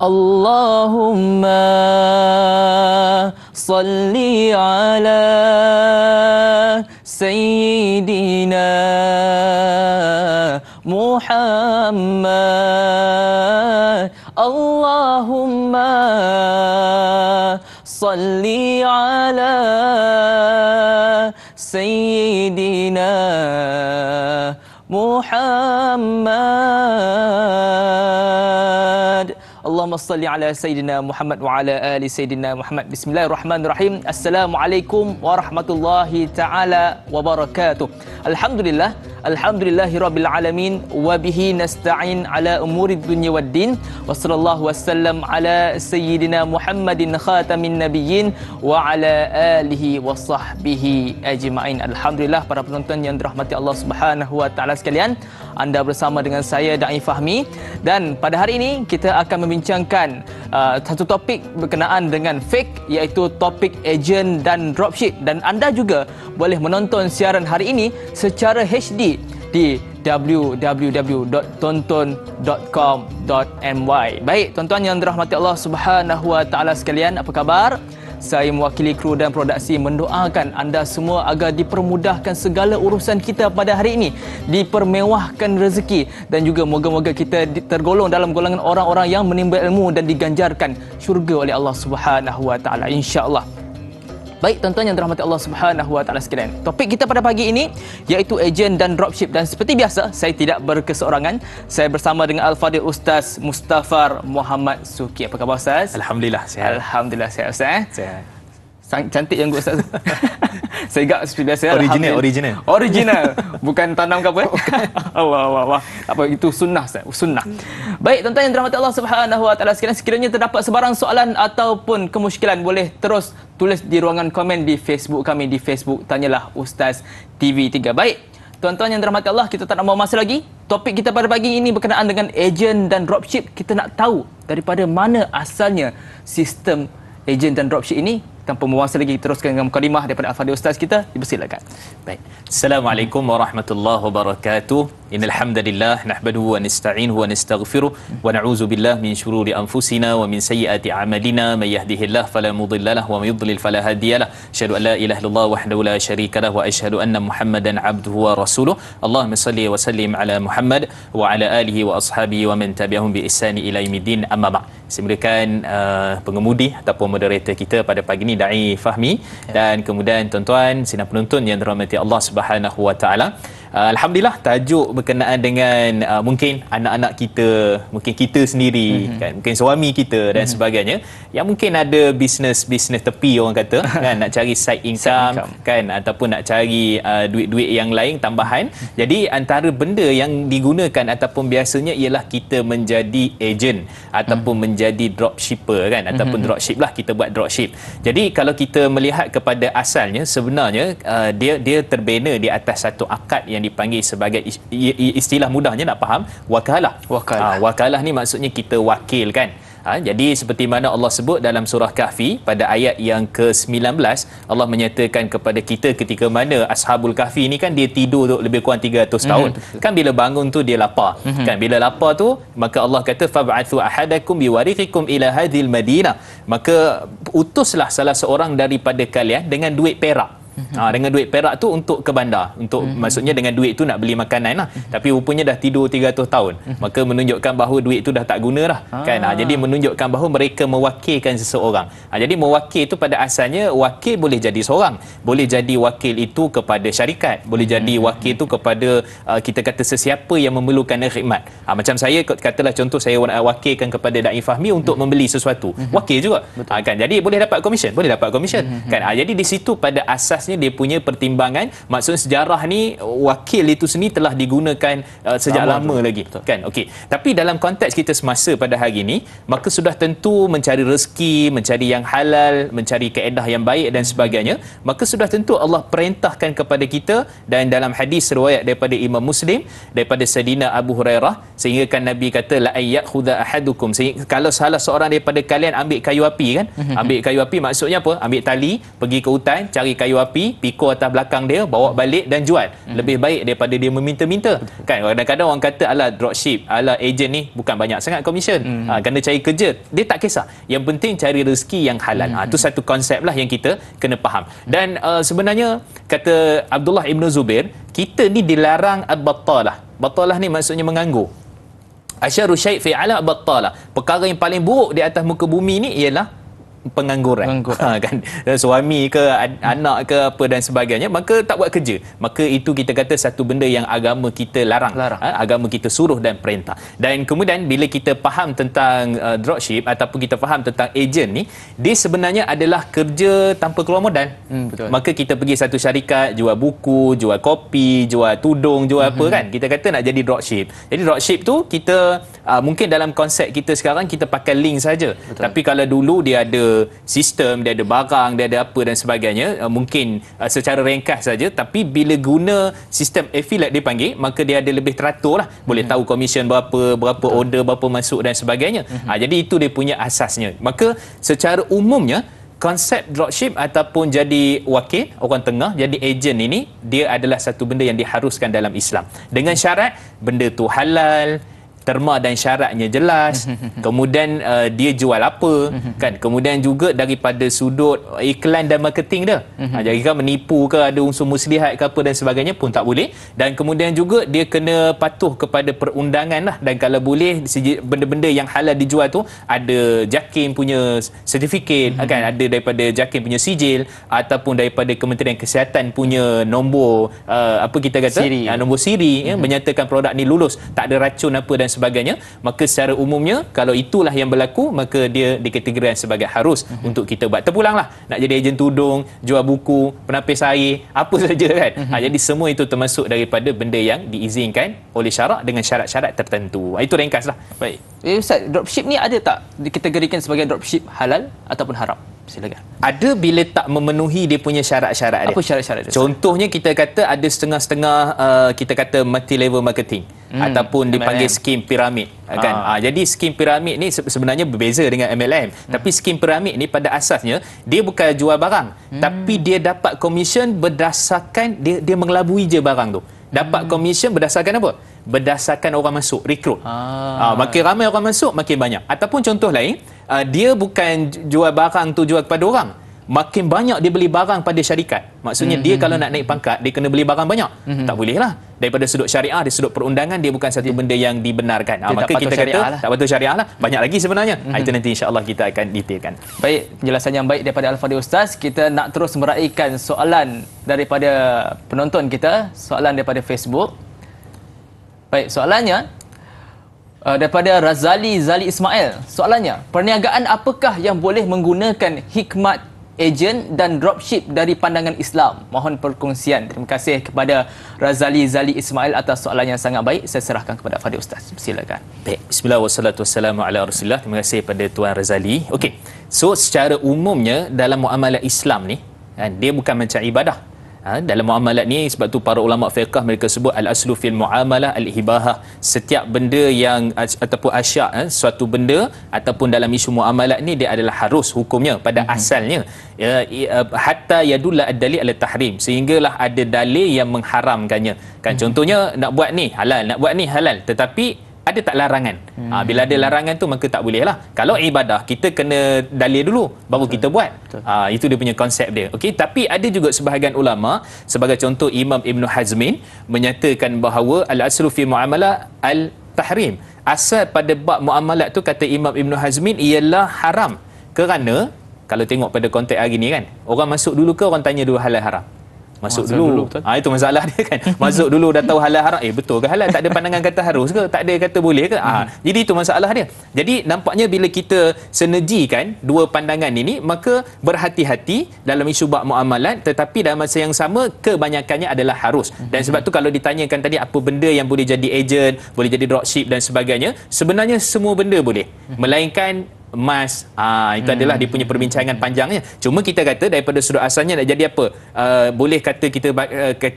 Allahumma salli ala Sayyidina Muhammad. Allahumma salli ala Sayyidina Muhammad. Allahumma salli ala Sayyidina Muhammad wa ala ali Sayyidina Muhammad. Bismillahirrahmanirrahim. Assalamualaikum warahmatullahi ta'ala wabarakatuh. Alhamdulillah, alhamdulillahirabbil alamin, wa bihi nasta'in ala umurid dunya waddin, wa sallallahu wasallam ala sayyidina Muhammadin khatamin nabiyyin wa ala alihi wa sahbihi ajma'in. Alhamdulillah, para penonton yang dirahmati Allah Subhanahu wa taala sekalian, anda bersama dengan saya Da'i Fahmi, dan pada hari ini kita akan membincangkan satu topik berkenaan dengan fake, iaitu topik ejen dan dropship, dan anda juga boleh menonton siaran hari ini secara HD di www.tonton.com.my. Baik, tuan-tuan yang dirahmati Allah Subhanahu wa taala sekalian, apa khabar? Saya mewakili kru dan produksi mendoakan anda semua agar dipermudahkan segala urusan kita pada hari ini, dipermewahkan rezeki, dan juga moga-moga kita tergolong dalam golongan orang-orang yang menimba ilmu dan diganjarkan syurga oleh Allah Subhanahu wa taala, insya-Allah. Baik, tuan-tuan yang dirahmati Allah Subhanahu wa taala sekalian, topik kita pada pagi ini iaitu ejen dan dropship, dan seperti biasa saya tidak berkeseorangan. Saya bersama dengan Al-Fadhil Ustaz Mustafar Muhammad Suki. Apa khabar Ustaz? Alhamdulillah sihat. Alhamdulillah sihat Ustaz. Sihat. Cantik yang Ustaz. Saya ingat seperti biasa. Original. Bukan tanam ke apa? Allah. Apa itu sunnah Ustaz? Sunnah. Baik, tuan-tuan yang dirahmati Allah Subhanahu wa taala sekalian, sekiranya terdapat sebarang soalan ataupun kemusykilan, boleh terus tulis di ruangan komen di Facebook kami, di Facebook Tanyalah Ustaz TV3. Baik, tuan-tuan yang dirahmati Allah, kita tak nak buang masa lagi. Topik kita pada pagi ini berkenaan dengan ejen dan dropship. Kita nak tahu daripada mana asalnya sistem ejen dan dropship ini. Tanpa membuang masa lagi, teruskan dengan mukadimah daripada Al-Fadhil Ustaz kita. Dipersilakan. Baik. Assalamualaikum warahmatullahi wabarakatuh. Innal hamdalillah nahmaduhu wa nasta'inuhu wa nastaghfiruh wa na'udzu billahi min shururi anfusina wa min sayyiati a'malina. May yahdihillahu fala mudilla lahu wa may yudlil fala hadiyalah. Asyhadu an la ilaha illallah wahdahu la syarika lahu wa asyhadu anna Muhammadan 'abduhu wa rasuluh. Allahumma shalli wa sallim ala Muhammad wa ala alihi wa ashabihi wa man tabi'ahum bi ihsani ila yaumiddin. Amma ba'd. Saya mulakan pengemudi ataupun moderator kita pada pagi ini, Da'i Fahmi, dan kemudian tuan-tuan sidang penonton yang dirahmati Allah Subhanahu wa taala. Alhamdulillah, tajuk berkenaan dengan mungkin anak-anak kita, mungkin kita sendiri, kan, mungkin suami kita dan sebagainya, yang mungkin ada bisnes tepi, orang kata, kan, nak cari side income, kan, ataupun nak cari duit-duit yang lain tambahan. Jadi antara benda yang digunakan ataupun biasanya ialah kita menjadi ejen ataupun menjadi dropshipper, kan, ataupun dropship lah, kita buat dropship. Jadi kalau kita melihat kepada asalnya, sebenarnya dia terbina di atas satu akad yang dipanggil sebagai, istilah mudahnya nak faham, wakalah. Wakalah ni maksudnya kita wakil, kan. Jadi seperti mana Allah sebut dalam surah Kahfi pada ayat yang ke-19, Allah menyatakan kepada kita ketika mana Ashabul Kahfi ni kan dia tidur tu lebih kurang 300 tahun. Kan bila bangun tu dia lapar. Kan bila lapar tu maka Allah kata fab'athu ahadakum biwarithikum ila hadhil madinah. Maka utuslah salah seorang daripada kalian dengan duit perak. Dengan duit perak tu untuk ke bandar, untuk maksudnya dengan duit tu nak beli makanan lah. Tapi rupanya dah tidur 300 tahun. Maka menunjukkan bahawa duit tu dah tak guna lah, kan. Jadi menunjukkan bahawa mereka mewakilkan seseorang. Jadi mewakil tu pada asalnya, wakil boleh jadi seorang, boleh jadi wakil itu kepada syarikat, boleh jadi wakil tu kepada kita kata sesiapa yang memerlukan khidmat. Macam saya, katalah contoh saya wakilkan kepada Da'i Fahmi untuk membeli sesuatu, wakil juga. Kan, jadi boleh dapat komisen, kan. Jadi di situ pada asas dia punya pertimbangan. Maksudnya sejarah ni wakil itu sendiri telah digunakan sejak lama lagi, kan. Okey, tapi dalam konteks kita semasa pada hari ini, maka sudah tentu mencari rezeki, mencari yang halal, mencari kaedah yang baik dan sebagainya, maka sudah tentu Allah perintahkan kepada kita. Dan dalam hadis riwayat daripada Imam Muslim daripada Sayyidina Abu Hurairah, sehingga kan Nabi kata la ayyakhudha ahadukum, sehingga kalau salah seorang daripada kalian ambil kayu api, kan, ambil kayu api maksudnya apa? Ambil tali, pergi ke hutan, cari kayu api, api, pikul atas belakang dia, bawa balik dan jual. Lebih baik daripada dia meminta-minta. Kan kadang-kadang orang kata ala dropship, ala agent ni bukan banyak sangat komisen. Kena cari kerja. Dia tak kisah. Yang penting cari rezeki yang halal. Itu satu konsep lah yang kita kena faham. Dan sebenarnya kata Abdullah Ibn Zubair, kita ni dilarang al-battalah. Battalah ni maksudnya menganggur. Asyaru syai' fi ala battalah. Perkara yang paling buruk di atas muka bumi ni ialah pengangguran. Kan suami ke anak ke apa dan sebagainya, maka tak buat kerja, maka itu kita kata satu benda yang agama kita larang. Agama kita suruh dan perintah. Dan kemudian bila kita faham tentang dropship ataupun kita faham tentang agent ni, dia sebenarnya adalah kerja tanpa keluar modal. Betul. Maka kita pergi satu syarikat jual buku, jual kopi, jual tudung, jual apa kan, kita kata nak jadi dropship. Jadi dropship tu kita mungkin dalam konsep kita sekarang kita pakai link saja. Tapi kalau dulu dia ada sistem, dia ada barang, dia ada apa dan sebagainya, mungkin secara ringkas saja, tapi bila guna sistem affiliate dipanggil, maka dia ada lebih teratur lah, boleh tahu komisen berapa order, berapa masuk dan sebagainya. Jadi itu dia punya asasnya. Maka secara umumnya konsep dropship ataupun jadi wakil, orang tengah, jadi agent ini, dia adalah satu benda yang diharuskan dalam Islam dengan syarat benda tu halal, terma dan syaratnya jelas, kemudian dia jual apa, kan, kemudian juga daripada sudut iklan dan marketing dia, jadi kan menipu ke, ada unsur muslihat ke apa dan sebagainya pun tak boleh. Dan kemudian juga dia kena patuh kepada perundangan lah, dan kalau boleh benda-benda yang halal dijual tu ada JAKIM punya sertifikat, kan, ada daripada JAKIM punya sijil ataupun daripada Kementerian Kesihatan punya nombor apa kita kata siri. Nombor siri menyatakan produk ni lulus, tak ada racun apa dan sebagainya. Maka secara umumnya kalau itulah yang berlaku, maka dia dikategorikan sebagai harus untuk kita buat. Terpulanglah nak jadi ejen tudung, jual buku, penapis air, apa saja kan. Jadi semua itu termasuk daripada benda yang diizinkan oleh syarak dengan syarat-syarat tertentu. Itu ringkaslah. Baik. Ustaz, dropship ni ada tak dikategorikan sebagai dropship halal ataupun haram? Silakan. Ada bila tak memenuhi dia punya syarat-syarat dia. Apa syarat-syarat dia? Contohnya kita kata ada setengah-setengah kita kata multi level marketing ataupun dipanggil skim piramid, kan. Jadi skim piramid ni sebenarnya berbeza dengan MLM. Tapi skim piramid ni pada asasnya dia bukan jual barang, tapi dia dapat komisen berdasarkan dia mengelabui je barang tu. Dapat komisen berdasarkan apa? Berdasarkan orang masuk, rekrut. Makin ramai orang masuk, makin banyak. Ataupun contoh lain, dia bukan jual barang tu jual kepada orang, makin banyak dia beli barang pada syarikat. Maksudnya dia kalau nak naik pangkat, dia kena beli barang banyak. Tak boleh lah. Daripada sudut syariah, dari sudut perundangan, dia bukan satu benda yang dibenarkan. Maka kita kata tak patut syariah lah. Banyak lagi sebenarnya. Itu nanti insya-Allah kita akan detailkan. Baik, penjelasan yang baik daripada Al-Fadhil Ustaz. Kita nak terus meraihkan soalan daripada penonton kita, soalan daripada Facebook. Baik, soalannya daripada Razali Zali Ismail. Soalannya, perniagaan apakah yang boleh menggunakan hikmat ejen dan dropship dari pandangan Islam? Mohon perkongsian. Terima kasih kepada Razali Zali Ismail atas soalan yang sangat baik. Saya serahkan kepada Fadhil Ustaz. Silakan. Baik, bismillah wassalatu wassalamu ala Rasulillah. Terima kasih pada Tuan Razali. Okey. So secara umumnya dalam muamalah Islam ni, dia bukan macam ibadah. Dalam muamalat ni, sebab tu para ulama fiqh mereka sebut al-aslu fil muamalah al-hibahah. Setiap benda yang ataupun asyak, suatu benda ataupun dalam isu muamalat ni, dia adalah harus hukumnya pada asalnya, hatta yadulla ad-dalil ala tahrim, sehinggalah ada dalil yang mengharamkannya, kan. Contohnya nak buat ni halal, nak buat ni halal, tetapi ada tak larangan? Bila ada larangan tu maka tak boleh lah. Kalau ibadah, kita kena dalil dulu baru kita buat. Itu dia punya konsep dia. Okey, tapi ada juga sebahagian ulama, sebagai contoh Imam Ibn Hazmin menyatakan bahawa al-aslu fi muamalah al-tahrim. Asal pada bab muamalat tu, kata Imam Ibn Hazmin, ialah haram. Kerana kalau tengok pada konteks hari ni kan, orang masuk dulu ke orang tanya dulu halal haram? Masuk dulu. Itu masalah dia kan. Masuk dulu dah tahu halal haram. Betul ke halal? Tak ada pandangan kata harus ke? Tak ada kata boleh ke? Jadi itu masalah dia. Jadi nampaknya bila kita sinergikan dua pandangan ini, maka berhati-hati dalam isu bab muamalat, tetapi dalam masa yang sama kebanyakannya adalah harus. Dan sebab tu kalau ditanyakan tadi apa benda yang boleh jadi agent, boleh jadi dropship dan sebagainya, sebenarnya semua benda boleh. Melainkan emas, itu adalah dia punya perbincangan panjangnya. Cuma kita kata daripada sudut asalnya nak jadi apa, boleh kata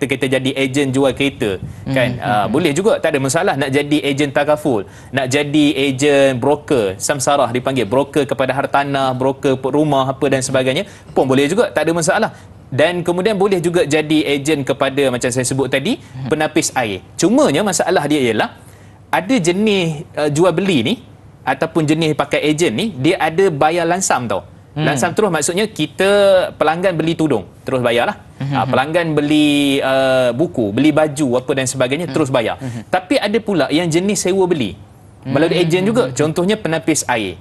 kita jadi ejen jual kereta, kan. Boleh juga, tak ada masalah. Nak jadi ejen takaful, nak jadi ejen broker, samsarah dipanggil, broker kepada hartanah, broker rumah apa dan sebagainya pun boleh juga, tak ada masalah. dan kemudian boleh juga jadi ejen kepada macam saya sebut tadi, penapis air. Cumanya masalah dia ialah ada jenis jual beli ni ataupun jenis pakai ejen ni, dia ada bayar lansam tau. Lansam terus maksudnya kita pelanggan beli tudung terus bayarlah. Pelanggan beli buku, beli baju apa dan sebagainya terus bayar. Tapi ada pula yang jenis sewa beli melalui ejen juga, contohnya penapis air.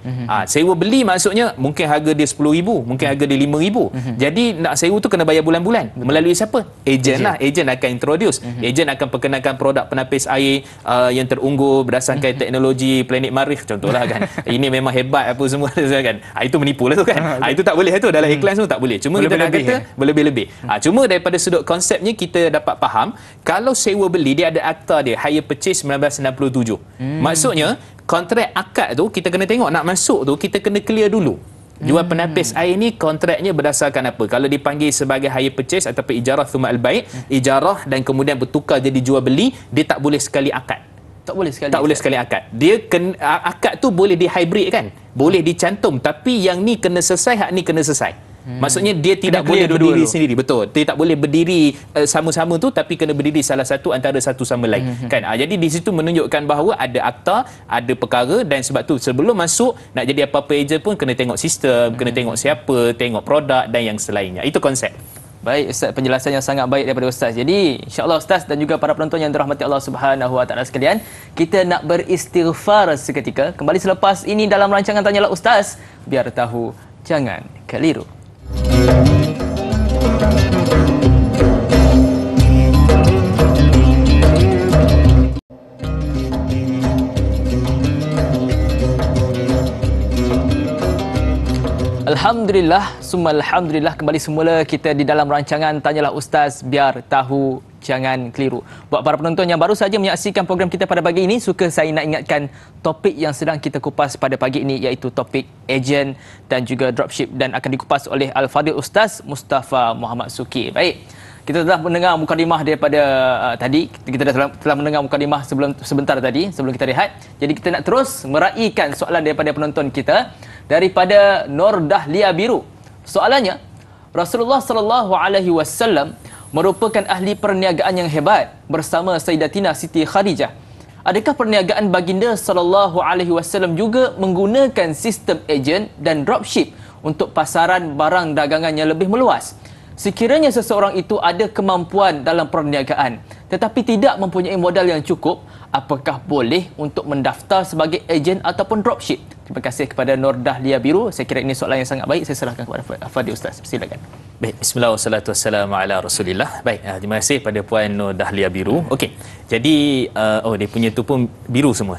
Sewa beli maksudnya mungkin harga dia RM10,000, mungkin harga dia RM5,000. Jadi nak sewa tu kena bayar bulan-bulan. Melalui siapa? Ejen lah. Ejen akan introduce. Ejen akan perkenalkan produk penapis air yang terunggul berdasarkan teknologi Planet Marikh contohlah kan. Ini memang hebat apa semua kan. Itu menipu lah tu kan. Itu tak boleh tu, dalam iklan tu tak boleh. Cuma kita nak kata berlebih-lebih. Cuma daripada sudut konsepnya kita dapat faham, kalau sewa beli dia ada akta dia, hire purchase 1967. Maksudnya kontrak akad tu kita kena tengok, nak masuk tu kita kena clear dulu. Jual penapis air ni kontraknya berdasarkan apa? Kalau dipanggil sebagai hire purchase ataupun ijarah thumma al-bai', ijarah dan kemudian bertukar jadi jual beli, dia tak boleh sekali akad. Tak boleh sekali. Tak boleh sekali akad. Dia akad tu boleh dihybrid kan? Boleh dicantum, tapi yang ni kena selesai, hak ni kena selesai. Maksudnya dia tidak boleh berdiri sendiri. Betul. Dia tak boleh berdiri sama-sama tu, tapi kena berdiri salah satu antara satu sama lain. Kan? Jadi di situ menunjukkan bahawa ada akta, ada perkara, dan sebab tu sebelum masuk nak jadi apa-apa ejen pun kena tengok sistem, kena tengok siapa, tengok produk dan yang selainnya. Itu konsep. Baik Ustaz, penjelasan yang sangat baik daripada Ustaz. Jadi insya-Allah Ustaz dan juga para penonton yang dirahmati Allah Subhanahu Wa Taala sekalian, kita nak beristighfar seketika. Kembali selepas ini dalam rancangan Tanyalah Ustaz, biar tahu jangan keliru. Alhamdulillah, summa alhamdulillah, kembali semula kita di dalam rancangan Tanyalah Ustaz, biar tahu jangan keliru. Buat para penonton yang baru saja menyaksikan program kita pada pagi ini, suka saya nak ingatkan topik yang sedang kita kupas pada pagi ini, iaitu topik ejen dan juga dropship, dan akan dikupas oleh Al-Fadhil Ustaz Mustafa Muhammad Suki. Baik, kita telah mendengar mukadimah daripada tadi, kita telah mendengar mukadimah sebentar tadi sebelum kita rehat. Jadi kita nak terus meraihkan soalan daripada penonton kita daripada Nur Dahlia Biru. Soalannya, Rasulullah sallallahu alaihi wasallam merupakan ahli perniagaan yang hebat bersama Sayyidatina Siti Khadijah. Adakah perniagaan baginda sallallahu alaihi wasallam juga menggunakan sistem ejen dan dropship untuk pasaran barang dagangan yang lebih meluas? Sekiranya seseorang itu ada kemampuan dalam perniagaan tetapi tidak mempunyai modal yang cukup, apakah boleh untuk mendaftar sebagai ejen ataupun dropship? Terima kasih kepada Nur Dahlia Biru. Saya kira ini soalan yang sangat baik. Saya serahkan kepada Fadil Ustaz. Silakan. Baik, bismillah wassalatu wassalamu ala Rasulillah. Baik, terima kasih pada Puan Nur Dahlia Biru. Okey. Jadi dia punya tu pun biru semua.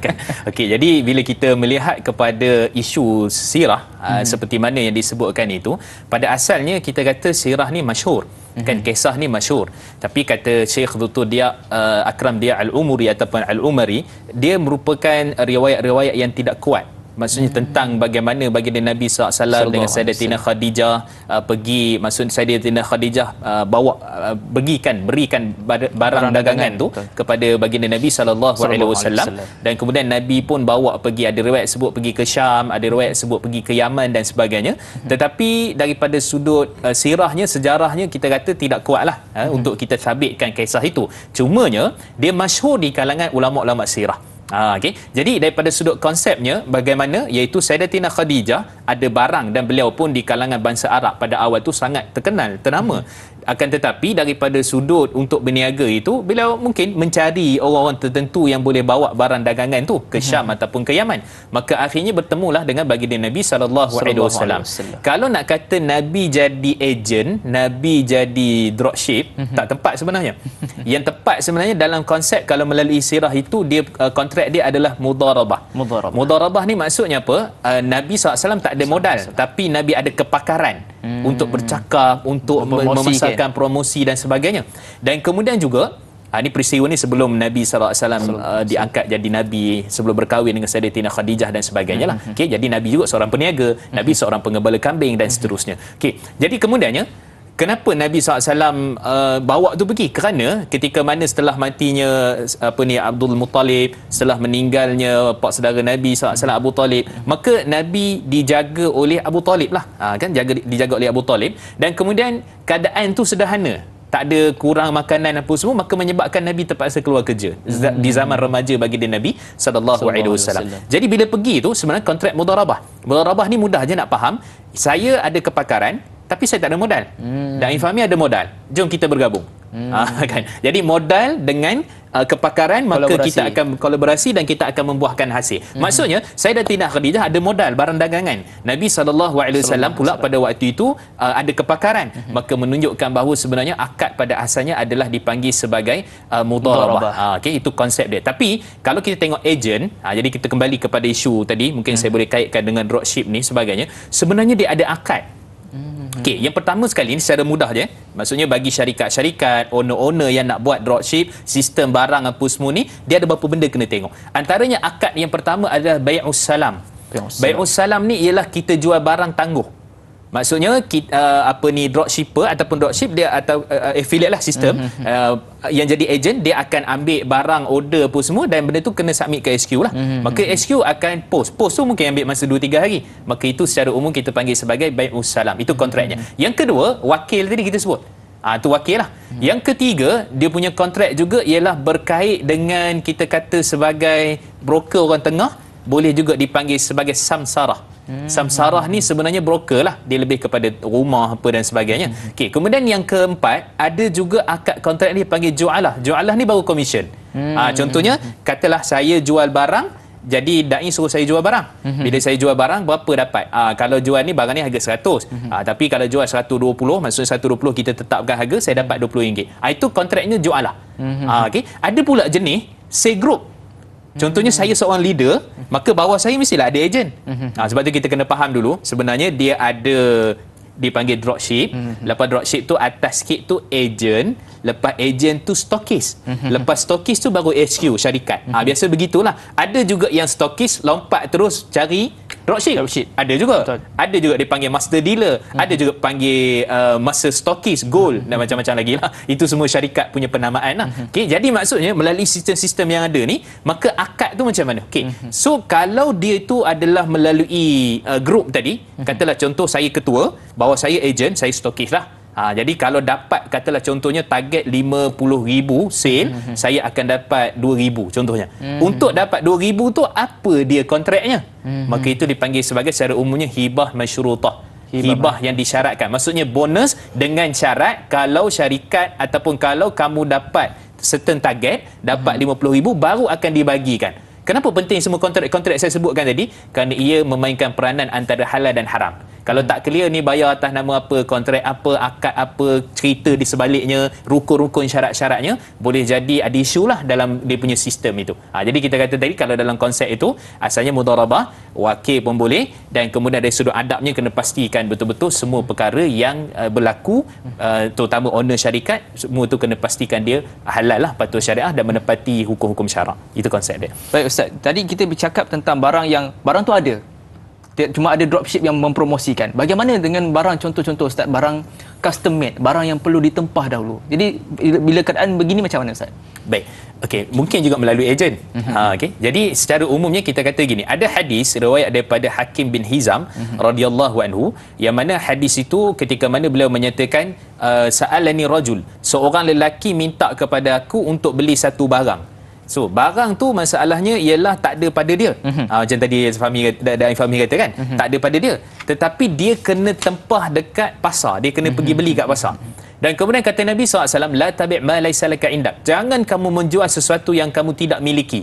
Kan. Okey, jadi bila kita melihat kepada isu sirah seperti mana yang disebutkan itu, pada asalnya kita kata sirah ni masyhur. Kan, kisah ni masyhur. Tapi kata Syekh Dr. Dia Akram Dia Al-Umuri ataupun Al-Umari, dia merupakan riwayat-riwayat yang tidak kuat. Maksudnya tentang bagaimana baginda Nabi SAW dengan Sayyidatina Khadijah pergi, maksud Sayyidatina Khadijah berikan barang dagangan tu kepada baginda Nabi SAW, dan kemudian Nabi pun bawa pergi, ada riwayat sebut pergi ke Syam, ada riwayat sebut pergi ke Yaman dan sebagainya. Tetapi daripada sudut sirahnya, sejarahnya, kita kata tidak kuatlah untuk kita sabitkan kisah itu. Cumanya dia masyhur di kalangan ulama-ulama sirah. Okay. Jadi daripada sudut konsepnya bagaimana, iaitu Sayyidatina Khadijah ada barang dan beliau pun di kalangan bangsa Arab pada awal tu sangat terkenal, ternama. Akan tetapi daripada sudut untuk berniaga itu, beliau mungkin mencari orang-orang tertentu yang boleh bawa barang dagangan tu ke Syam ataupun ke Yaman. Maka akhirnya bertemulah dengan baginda Nabi SAW. Kalau nak kata Nabi jadi ejen, Nabi jadi dropship, tak tepat sebenarnya. Yang tepat sebenarnya dalam konsep kalau melalui sirah itu, dia kontrak dia adalah mudarabah. Mudarabah ni maksudnya apa? Nabi SAW tak ada modal, tapi Nabi ada kepakaran untuk bercakap, untuk memasarkan promosi dan sebagainya. Dan kemudian juga ini peristiwa ni sebelum Nabi SAW diangkat jadi Nabi, sebelum berkahwin dengan Sayyidatina Khadijah dan sebagainya lah. Okay, jadi Nabi juga seorang peniaga, Nabi seorang pengembala kambing dan seterusnya. Okay, jadi kemudiannya Kenapa Nabi SAW bawa tu pergi? Kerana ketika mana setelah matinya Abdul Muttalib, setelah meninggalnya pak saudara Nabi SAW Abu Talib, maka Nabi dijaga oleh Abu Talib lah. Kan dijaga oleh Abu Talib, dan kemudian keadaan tu sederhana. Tak ada kurang makanan apa semua, maka menyebabkan Nabi terpaksa keluar kerja di zaman remaja bagi dia Nabi sallallahu alaihi wasallam. Jadi bila pergi tu sebenarnya kontrak mudharabah. Mudharabah ni mudah je nak faham. Saya ada kepakaran tapi saya tak ada modal. Da'i Fahmi ada modal. Jom kita bergabung. Kan? Jadi modal dengan kepakaran, maka kita akan kolaborasi dan kita akan membuahkan hasil. Maksudnya saya dan Tina Khadijah ada modal barang dagangan. Nabi SAW pula pada waktu itu ada kepakaran, maka menunjukkan bahawa sebenarnya akad pada asalnya adalah dipanggil sebagai mudharabah. Okay, itu konsep dia. Tapi kalau kita tengok ejen, jadi kita kembali kepada isu tadi, mungkin saya boleh kaitkan dengan dropship ni sebagainya. Sebenarnya dia ada akad. Okey, yang pertama sekali ni secara mudah je, maksudnya bagi syarikat-syarikat, owner-owner yang nak buat dropship, sistem barang apa semua ni, dia ada beberapa benda kena tengok. Antaranya akad yang pertama adalah bai'us salam. Bai'us salam ni ialah kita jual barang tangguh. Maksudnya dropshipper ataupun dropship dia atau affiliate lah sistem, yang jadi ejen, dia akan ambil barang order apa semua dan benda tu kena submit ke SQ lah. Maka SQ akan post tu mungkin ambil masa 2-3 hari. Maka itu secara umum kita panggil sebagai bai'us salam. Itu kontraknya. Yang kedua, wakil tadi kita sebut. Itu wakil lah. Yang ketiga, dia punya kontrak juga ialah berkait dengan kita kata sebagai broker orang tengah, boleh juga dipanggil sebagai samsarah. Samsarah ni sebenarnya broker lah, dia lebih kepada rumah apa dan sebagainya. Okey, kemudian yang keempat, ada juga akad kontrak ni panggil ju'alah. Ju'alah ni baru komisen. Contohnya, katalah saya jual barang, jadi da'i suruh saya jual barang. Bila saya jual barang, berapa dapat? Kalau jual ni barang ni harga 100. Tapi kalau jual 120, maksudnya 120 kita tetapkan harga, saya dapat RM20. Itu kontraknya ju'alah. Okay. Ada pula jenis sale group. Contohnya saya seorang leader, maka bawah saya mestilah ada ejen. Sebab tu kita kena faham dulu, sebenarnya dia ada dipanggil dropship. Lepas dropship tu atas sikit tu ejen, lepas ejen tu stokis. Lepas stokis tu baru HQ syarikat. Biasa begitulah. Ada juga yang stokis lompat terus cari dropship. Ada juga. Betul. Ada juga dipanggil master dealer. Ada juga panggil master stokis, gold dan macam-macam lagi lah. Itu semua syarikat punya penamaan lah. Okay, jadi maksudnya melalui sistem-sistem yang ada ni, maka akad tu macam mana? Okay. So kalau dia itu adalah melalui grup tadi, katalah contoh saya ketua, bawah saya ejen, saya stokis lah. Jadi kalau dapat, katalah contohnya target 50,000 sale, saya akan dapat 2,000 contohnya. Untuk dapat 2,000 tu apa dia kontraknya? Maka itu dipanggil sebagai secara umumnya hibah masyurutah. Hibah yang disyaratkan. Maksudnya bonus dengan syarat kalau syarikat ataupun kalau kamu dapat certain target, dapat 50,000 baru akan dibagikan. Kenapa penting semua kontrak-kontrak saya sebutkan tadi? Kerana ia memainkan peranan antara halal dan haram. Kalau tak clear ni bayar atas nama apa, kontrak apa, akad apa, cerita di sebaliknya, rukun-rukun syarat-syaratnya, boleh jadi ada isu lah dalam dia punya sistem itu. Jadi kita kata tadi kalau dalam konsep itu asalnya mudharabah, wakil pun boleh, dan kemudian dari sudut adabnya kena pastikan betul-betul semua perkara yang berlaku, terutama owner syarikat, semua tu kena pastikan dia halal lah, patuh syariah dan menepati hukum-hukum syarak. Itu konsep dia. Baik Ustaz, tadi kita bercakap tentang barang tu ada. Cuma ada dropship yang mempromosikan. Bagaimana dengan barang contoh-contoh Ustaz, barang custom made, barang yang perlu ditempah dahulu. Jadi bila keadaan begini macam mana Ustaz? Baik. Okey, mungkin juga melalui ejen. Okey. Jadi secara umumnya kita kata gini, ada hadis riwayat daripada Hakim bin Hizam radhiyallahu anhu, yang mana hadis itu ketika mana beliau menyatakan sa'alani rajul, seorang lelaki minta kepada aku untuk beli satu barang. So, barang tu masalahnya ialah tak ada pada dia. Macam tadi Fahmi kata kan, tak ada pada dia. Tetapi dia kena tempah dekat pasar. Dia kena pergi beli kat pasar. Dan kemudian kata Nabi SAW, la tabi' ma laysa laka indak. Jangan kamu menjual sesuatu yang kamu tidak miliki.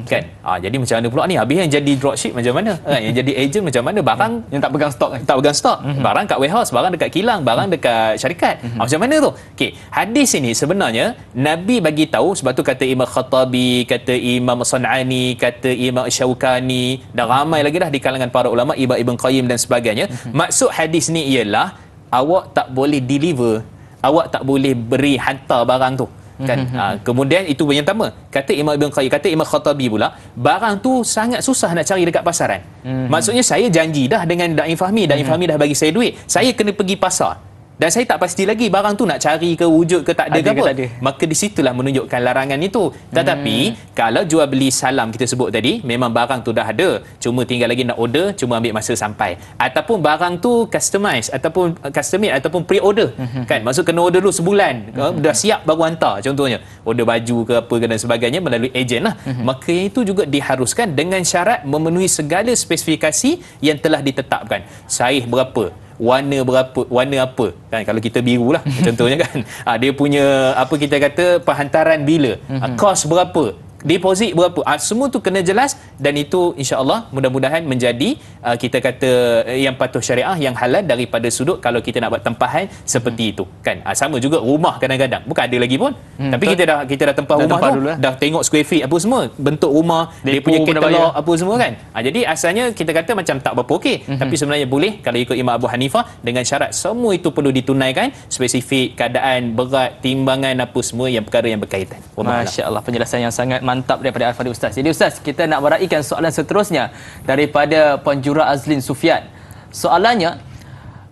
Kan? Jadi macam mana pula ni? Habis yang jadi dropship macam mana? Yang jadi agent macam mana? Barang yang tak pegang stok kan? Tak pegang stok. Barang kat warehouse, barang dekat kilang, barang dekat syarikat. Macam mana tu? Okey, hadis ini sebenarnya Nabi bagi tahu, sebab tu kata Imam Khattabi, kata Imam San'ani, kata Imam Syaukani dan ramai lagi dah di kalangan para ulama, Ibn Qayyim dan sebagainya. Maksud hadis ni ialah awak tak boleh deliver, awak tak boleh beri hantar barang tu kan. Kemudian itu yang pertama. Kata Imam Ibn Qayyim, kata Imam Khattabi pula, barang tu sangat susah nak cari dekat pasaran. Maksudnya saya janji dah dengan Da'i Fahmi, Da'i Fahmi dah bagi saya duit, saya kena pergi pasar. dan saya tak pasti lagi barang tu nak cari ke wujud ke tak ada ke apa, tak ada. maka di situlah menunjukkan larangan itu. Tetapi kalau jual beli salam kita sebut tadi, memang barang tu dah ada, cuma tinggal lagi nak order, cuma ambil masa sampai, ataupun barang tu customize ataupun custom made ataupun pre-order, kan, maksud kena order dulu sebulan, dah siap baru hantar, contohnya order baju ke apa ke dan sebagainya melalui ejen lah, maka itu juga diharuskan dengan syarat memenuhi segala spesifikasi yang telah ditetapkan. Saiz berapa, warna berapa, warna apa, kan, kalau kita biru lah contohnya kan, dia punya apa kita kata penghantaran bila, kos berapa, deposit berapa, semua tu kena jelas, dan itu insya-Allah mudah-mudahan menjadi kita kata yang patuh syariah, yang halal daripada sudut kalau kita nak buat tempahan seperti itu, kan. Sama juga rumah, kadang-kadang bukan ada lagi pun, tapi kita dah tempah rumah tu, dah tengok square feet apa semua, bentuk rumah, dia punya katalog apa semua, kan. Jadi asalnya kita kata macam tak berapa okey, tapi sebenarnya boleh kalau ikut Imam Abu Hanifah, dengan syarat semua itu perlu ditunaikan, spesifik, keadaan, berat, timbangan apa semua yang perkara yang berkaitan. Masya-Allah, penjelasan yang sangat mantap daripada Al-Fadhil Ustaz. Jadi Ustaz, kita nak meraihkan soalan seterusnya daripada Puan Jura Azlin Sufian. Soalannya,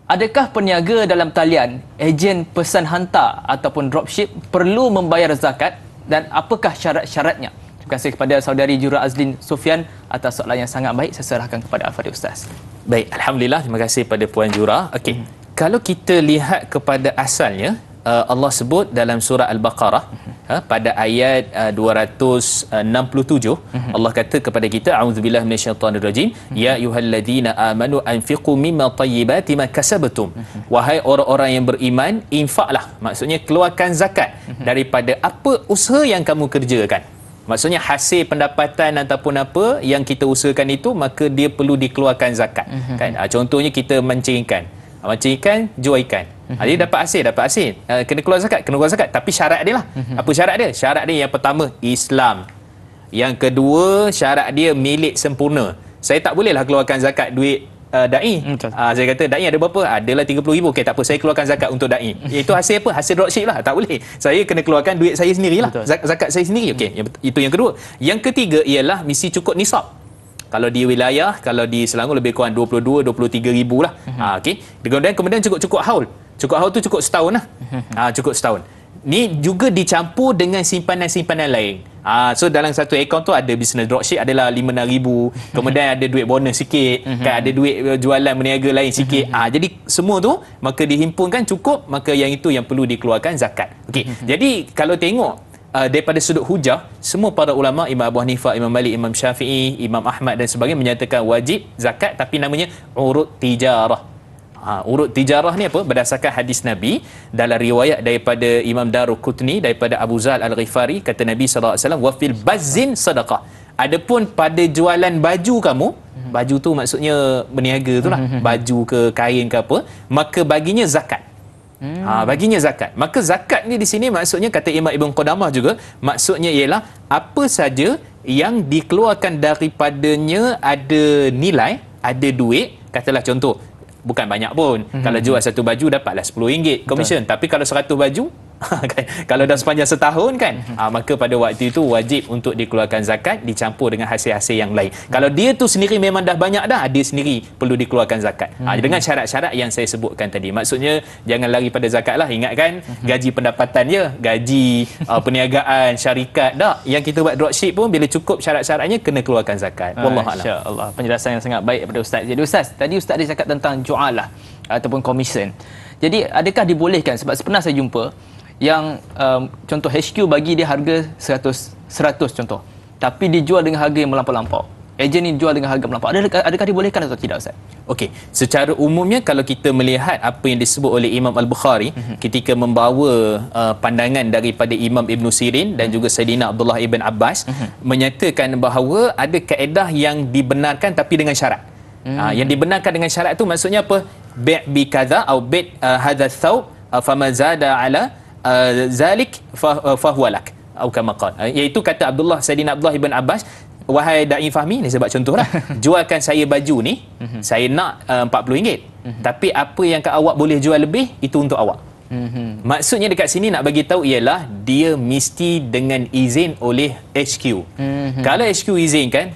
adakah peniaga dalam talian, ejen pesan hantar ataupun dropship perlu membayar zakat, dan apakah syarat-syaratnya? Terima kasih kepada saudari Jura Azlin Sufian atas soalan yang sangat baik. Saya serahkan kepada Al-Fadhil Ustaz. Baik, alhamdulillah, terima kasih pada Puan Jura. Okey. Kalau kita lihat kepada asalnya, Allah sebut dalam surah Al-Baqarah pada ayat 267, Allah kata kepada kita, a'udzubillahi minasyaitonirrajim, ya ayyuhalladzina amanu anfiqu mimma tayyibati ma kasabtum, wahai orang-orang yang beriman, infaklah, maksudnya keluarkan zakat daripada apa usaha yang kamu kerjakan. Maksudnya hasil pendapatan ataupun apa yang kita usahakan itu, maka dia perlu dikeluarkan zakat, kan. Contohnya kita mancing ikan, jual ikan, dia dapat hasil, kena keluar zakat, tapi syarat dia lah. Apa syarat dia? Syarat dia yang pertama, Islam. Yang kedua, syarat dia milik sempurna. Saya tak bolehlah keluarkan zakat duit da'i. Saya kata da'i ada berapa? Adalah 30,000. Okey, tak apa, saya keluarkan zakat untuk da'i. Itu hasil apa? Hasil dropship lah. Tak boleh. Saya kena keluarkan duit saya sendirilah. Zakat saya sendiri. Okey, itu yang kedua. Yang ketiga ialah mesti cukup nisab. Kalau di wilayah, kalau di Selangor lebih kurang 22-23 ribu lah. Okey. Kemudian cukup haul. Cukup haul tu cukup setahun lah. Cukup setahun. Ni juga dicampur dengan simpanan-simpanan lain. So dalam satu akaun tu ada business dropship adalah 5-6 ribu. Kemudian ada duit bonus sikit, kan, ada duit jualan berniaga lain sikit. Jadi semua tu maka dihimpunkan cukup, maka yang itu yang perlu dikeluarkan zakat. Okey. Jadi kalau tengok daripada sudut hujah, semua para ulama, Imam Abu Hanifah, Imam Malik, Imam Syafi'i, Imam Ahmad dan sebagainya menyatakan wajib zakat, tapi namanya urut tijarah. Urut tijarah ni apa? Berdasarkan hadis Nabi dalam riwayat daripada Imam Daruqutni daripada Abu Zal Al-Ghifari, kata Nabi SAW, wa fil bazzin sadaqah. Adapun pada jualan baju kamu, baju tu maksudnya berniaga tu lah, baju ke kain ke apa, maka baginya zakat. Baginya zakat. Maka zakat ni di sini maksudnya, kata Imam Ibn Qudamah juga, maksudnya ialah apa saja yang dikeluarkan daripadanya ada nilai, ada duit. Katalah contoh, bukan banyak pun, kalau jual satu baju dapatlah RM10 komisen. Tapi kalau 100 baju, kalau dah sepanjang setahun, kan, maka pada waktu itu wajib untuk dikeluarkan zakat dicampur dengan hasil-hasil yang lain. Kalau dia tu sendiri memang dah banyak dah, dia sendiri perlu dikeluarkan zakat. Dengan syarat-syarat yang saya sebutkan tadi. Maksudnya jangan lari pada zakat lah. Ingatkan, gaji pendapatan je, gaji perniagaan, syarikat dah. Yang kita buat dropship pun bila cukup syarat-syaratnya kena keluarkan zakat. Wallahualam. Masya-Allah, penjelasan yang sangat baik daripada Ustaz. Jadi Ustaz, tadi Ustaz ada cakap tentang jualah ataupun komisen. Jadi adakah dibolehkan, sebab pernah saya jumpa yang contoh HQ bagi dia harga 100 contoh, tapi dijual dengan harga yang melampau-lampau. Ejen ni jual dengan harga melampau. Adakah dibolehkan atau tidak, Ustaz? Okey, secara umumnya kalau kita melihat apa yang disebut oleh Imam Al-Bukhari ketika membawa pandangan daripada Imam Ibn Sirin dan juga Sayyidina Abdullah Ibn Abbas, menyatakan bahawa ada kaedah yang dibenarkan tapi dengan syarat. Yang dibenarkan dengan syarat tu maksudnya apa? Bi' bi kadza atau bi' hadha thawb fama zada ala zalik fahuwalak atau kama qala, iaitu kata Sayyidina Abdullah Ibn Abbas, wahai Da'i Fahmi, ni sebab contohlah, jualkan saya baju ni, saya nak RM40, tapi apa yang awak boleh jual lebih, itu untuk awak. Maksudnya dekat sini nak bagi tahu ialah dia mesti dengan izin oleh HQ. Kalau HQ izinkan,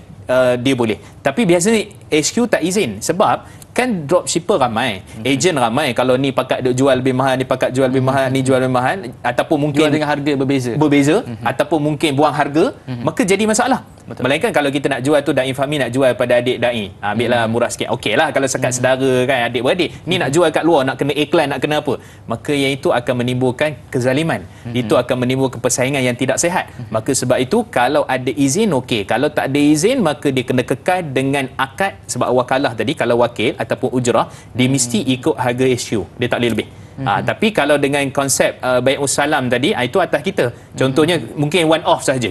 dia boleh. Tapi biasanya HQ tak izin, sebab kan dropshipper ramai, ejen ramai. Kalau ni pakat duk jual lebih mahal, ni pakat jual lebih mahal, ni jual lebih mahal, ataupun mungkin jual dengan harga berbeza, ataupun mungkin buang harga, maka jadi masalah. Betul. Melainkan kalau kita nak jual tu, Da'i Fahmi nak jual pada adik Da'i, ambillah murah sikit. Okey lah kalau sekat saudara kan, adik-beradik. Ni nak jual kat luar, nak kena iklan, nak kena apa, maka yang itu akan menimbulkan kezaliman. Itu akan menimbulkan persaingan yang tidak sihat. Maka sebab itu kalau ada izin okey, kalau tak ada izin maka dia kena kekal dengan akad. Sebab wakalah tadi, kalau wakil ataupun ujrah, dia mesti ikut harga SU, dia tak boleh lebih. Tapi kalau dengan konsep bai'us salam tadi, itu atas kita. Contohnya mungkin one off saja.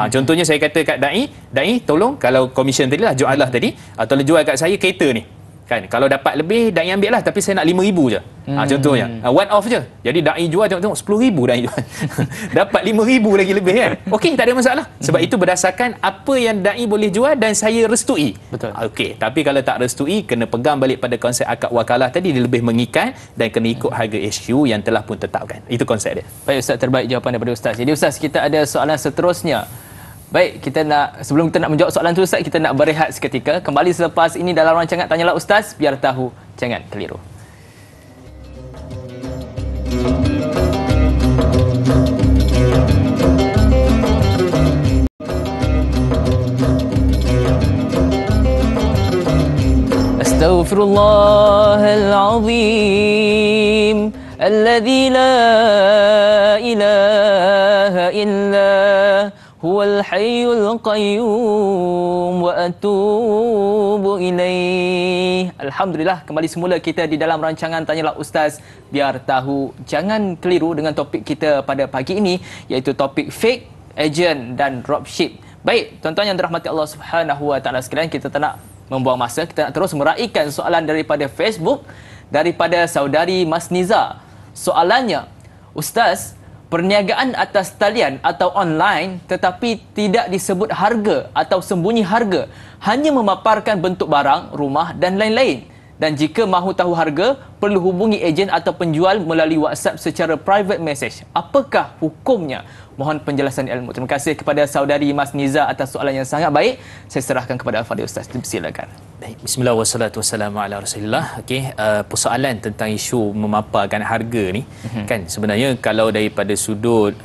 Contohnya saya kata kat Da'i tolong, kalau komisen tadi lah, jualah tadi, tolong jual kat saya kereta ni kan, kalau dapat lebih Da'i ambil lah, tapi saya nak 5,000 je. Contohnya one off je. Jadi Da'i jual, tengok 10,000 Da'i jual dapat 5,000 lagi lebih kan. Okey, tak ada masalah. Sebab itu berdasarkan apa yang Da'i boleh jual dan saya restui. Betul. Okey, tapi kalau tak restui, kena pegang balik pada konsep akad wakalah tadi, dia lebih mengikat dan kena ikut harga SU yang telah pun tetapkan. Itu konsep dia. Baik Ustaz, terbaik jawapan daripada Ustaz. Jadi Ustaz, kita ada soalan seterusnya. Baik, sebelum kita nak menjawab soalan tu Ustaz, kita nak berehat seketika. Kembali selepas ini dalam rancangan Tanyalah Ustaz, biar tahu jangan keliru. Astaghfirullahalazim alladzi la ilaha illa huwal hayyul qayyum wa atubu ilaih. Alhamdulillah, kembali semula kita di dalam rancangan Tanyalah Ustaz, biar tahu jangan keliru, dengan topik kita pada pagi ini, iaitu topik fake agent dan dropship. Baik, tuan-tuan yang dirahmati Allah Subhanahu wa taala sekalian, kita tak nak membuang masa, kita nak terus meraihkan soalan daripada Facebook, daripada saudari Masniza. Soalannya, Ustaz, perniagaan atas talian atau online tetapi tidak disebut harga atau sembunyi harga, hanya memaparkan bentuk barang, rumah dan lain-lain. Dan jika mahu tahu harga, perlu hubungi ejen atau penjual melalui WhatsApp secara private message. Apakah hukumnya? Mohon penjelasan ilmu. Terima kasih kepada saudari Masniza atas soalan yang sangat baik. Saya serahkan kepada Al-Fadhil Ustaz. Silakan. Baik, bismillah wassalatu wassalamu ala rasulillah. Okey, persoalan tentang isu memaparkan harga ni kan, sebenarnya kalau daripada sudut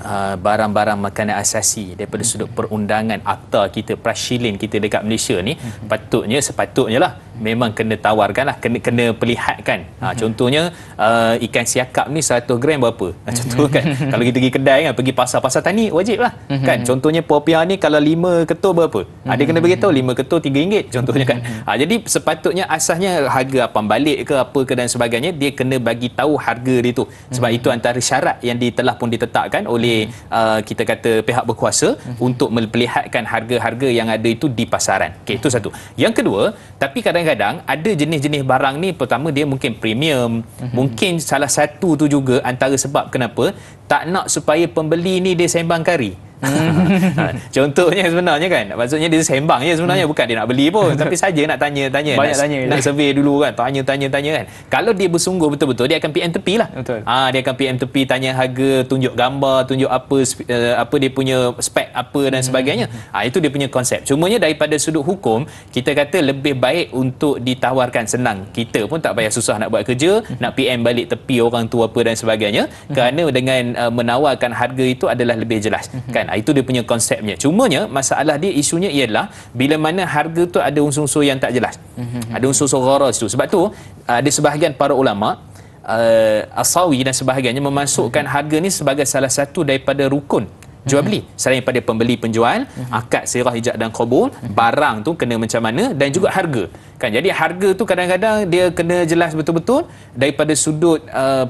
barang-barang makanan asasi, daripada sudut perundangan akta kita, prasilin kita dekat Malaysia ni, sepatutnya lah memang kena tawarkan lah, kena perlihatkan. Contohnya ikan siakap ni 100 gram berapa? Contoh kan, kalau kita pergi kedai kan, pergi pasar tani wajib lah kan. Contohnya popiah ni kalau 5 ketul berapa? Dia kena beritahu 5 ketul RM3 contohnya kan. Jadi sepatutnya asasnya harga apa balik ke apa ke dan sebagainya, dia kena bagi tahu harga dia tu. Sebab itu antara syarat yang telah pun ditetapkan oleh kita kata pihak berkuasa untuk memperlihatkan harga-harga yang ada itu di pasaran. Okey, itu satu. Yang kedua, tapi kadang-kadang ada jenis-jenis barang ni, pertama dia mungkin premium, mungkin salah satu tu juga antara sebab kenapa tak nak supaya pembeli ni dia sembang kari. Contohnya sebenarnya kan, maksudnya dia sembang je sebenarnya, bukan dia nak beli pun, tapi saja nak tanya nak survey dulu kan, tanya kan. Kalau dia bersungguh betul-betul, dia akan PM tepi lah. Betul. Dia akan PM tepi, tanya harga, tunjuk gambar, tunjuk apa dia punya spek apa dan sebagainya. Itu dia punya konsep. Cumanya daripada sudut hukum, kita kata lebih baik untuk ditawarkan, senang. Kita pun tak payah susah nak buat kerja, nak PM balik tepi orang tu apa dan sebagainya, kerana dengan menawarkan harga itu adalah lebih jelas kan. Itu dia punya konsepnya. Cumanya masalah dia, isunya ialah bila mana harga tu ada unsur-unsur yang tak jelas. Ada unsur-unsur gharaz tu. Sebab tu ada sebahagian para ulama Asawi dan sebagainya memasukkan harga ni sebagai salah satu daripada rukun jual beli, selain daripada pembeli penjual, akad sirah ijab dan qabul, barang tu kena macam mana, dan juga harga kan. Jadi harga tu kadang-kadang dia kena jelas betul-betul daripada sudut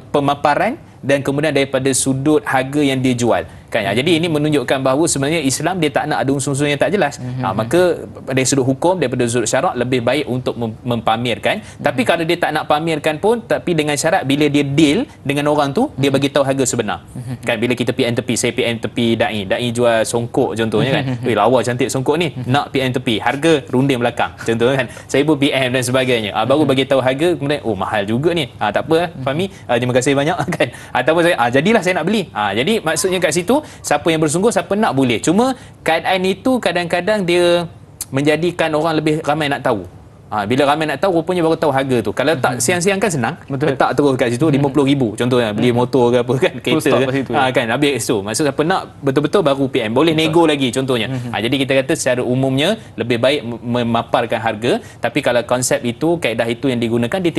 pemaparan dan kemudian daripada sudut harga yang dia jual kan. Jadi ini menunjukkan bahawa sebenarnya Islam dia tak nak ada unsur-unsur yang tak jelas. Maka dari sudut hukum, daripada sudut syarak, lebih baik untuk mempamerkan. Tapi kalau dia tak nak pamerkan pun, tapi dengan syarat bila dia deal dengan orang tu, dia bagi tahu harga sebenar. Kan bila kita PM tepi, saya PM tepi Da'i jual songkok contohnya kan. Lawa cantik songkok ni, nak PM tepi, harga runding belakang contohnya kan. Saya pun PM dan sebagainya. Baru bagi tahu harga, kemudian mahal juga ni. Tak apa Fahmi, terima kasih banyak kan. Ataupun saya jadilah saya nak beli. Jadi maksudnya kat situ, siapa yang bersungguh, siapa nak boleh. Cuma keadaan itu kadang-kadang dia menjadikan orang lebih ramai nak tahu. Bila ramai nak tahu, rupanya baru tahu harga tu. Kalau tak siang-siang kan senang. Betul. Letak terus kat situ 50,000 contohnya, beli motor ke apa kan, kereta kan, habis situ. Maksud siapa nak betul-betul baru PM. Boleh nego lagi contohnya. Jadi kita kata secara umumnya lebih baik memaparkan harga, tapi kalau konsep itu, kaedah itu yang digunakan, dia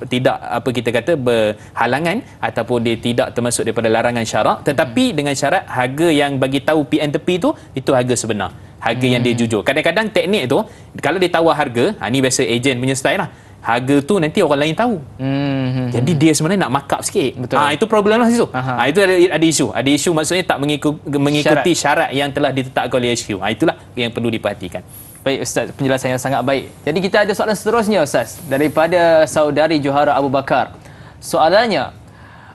tidak apa kita kata berhalangan ataupun dia tidak termasuk daripada larangan syarak, tetapi dengan syarat harga yang bagi tahu PM tepi itu harga sebenar. Harga yang dia jujur. Kadang-kadang teknik tu, kalau dia tawar harga, ni biasa ejen punya style lah. Harga tu nanti orang lain tahu. Jadi dia sebenarnya nak markup sikit. Itu problem lah situ. Itu ada isu. Ada isu maksudnya tak mengikuti syarat yang telah ditetapkan oleh HQ. Itulah yang perlu diperhatikan. Baik Ustaz, penjelasan yang sangat baik. Jadi kita ada soalan seterusnya Ustaz, daripada saudari Johara Abu Bakar. Soalannya,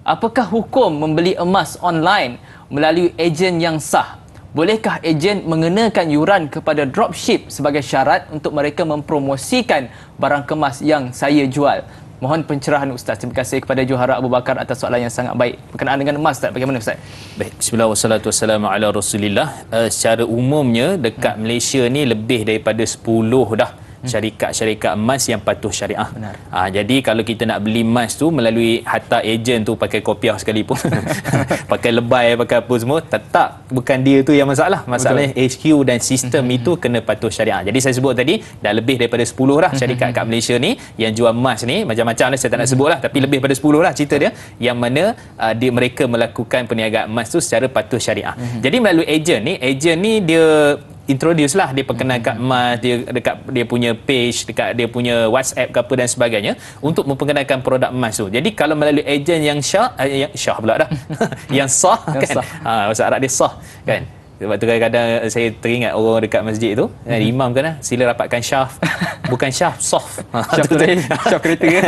apakah hukum membeli emas online melalui ejen yang sah? Bolehkah ejen mengenakan yuran kepada dropship sebagai syarat untuk mereka mempromosikan barang kemas yang saya jual? Mohon pencerahan Ustaz. Terima kasih kepada Johara Abu Bakar atas soalan yang sangat baik berkenaan dengan emas. Ustaz, bagaimana Ustaz? Baik, bismillah wassalatu wassalamu ala rasulillah. Secara umumnya dekat Malaysia ni lebih daripada 10 dah syarikat-syarikat emas yang patuh syariah. Jadi kalau kita nak beli emas tu melalui hatta ejen tu, pakai kopiah sekalipun pakai lebay, pakai apa semua, tetap bukan dia tu yang masalah. Masalahnya HQ dan sistem itu kena patuh syariah. Jadi saya sebut tadi dah lebih daripada 10 dah syarikat kat Malaysia ni yang jual emas ni, macam-macam lah, saya tak nak sebut lah, tapi lebih daripada 10 lah cerita dia, yang mana mereka melakukan perniagaan emas tu secara patuh syariah. Jadi melalui ejen ni dia introduce lah, dia perkenalkan emas, dia punya page, dekat dia punya WhatsApp ke apa dan sebagainya untuk memperkenalkan produk emas tu. Jadi kalau melalui ejen yang syah pula dah yang sah kan, bahasa Arab dia sah kan. Sebab tu kadang-kadang saya teringat orang dekat masjid tu, imam kan, sila rapatkan syaf, bukan syaf, soft. Syaf kereta kan.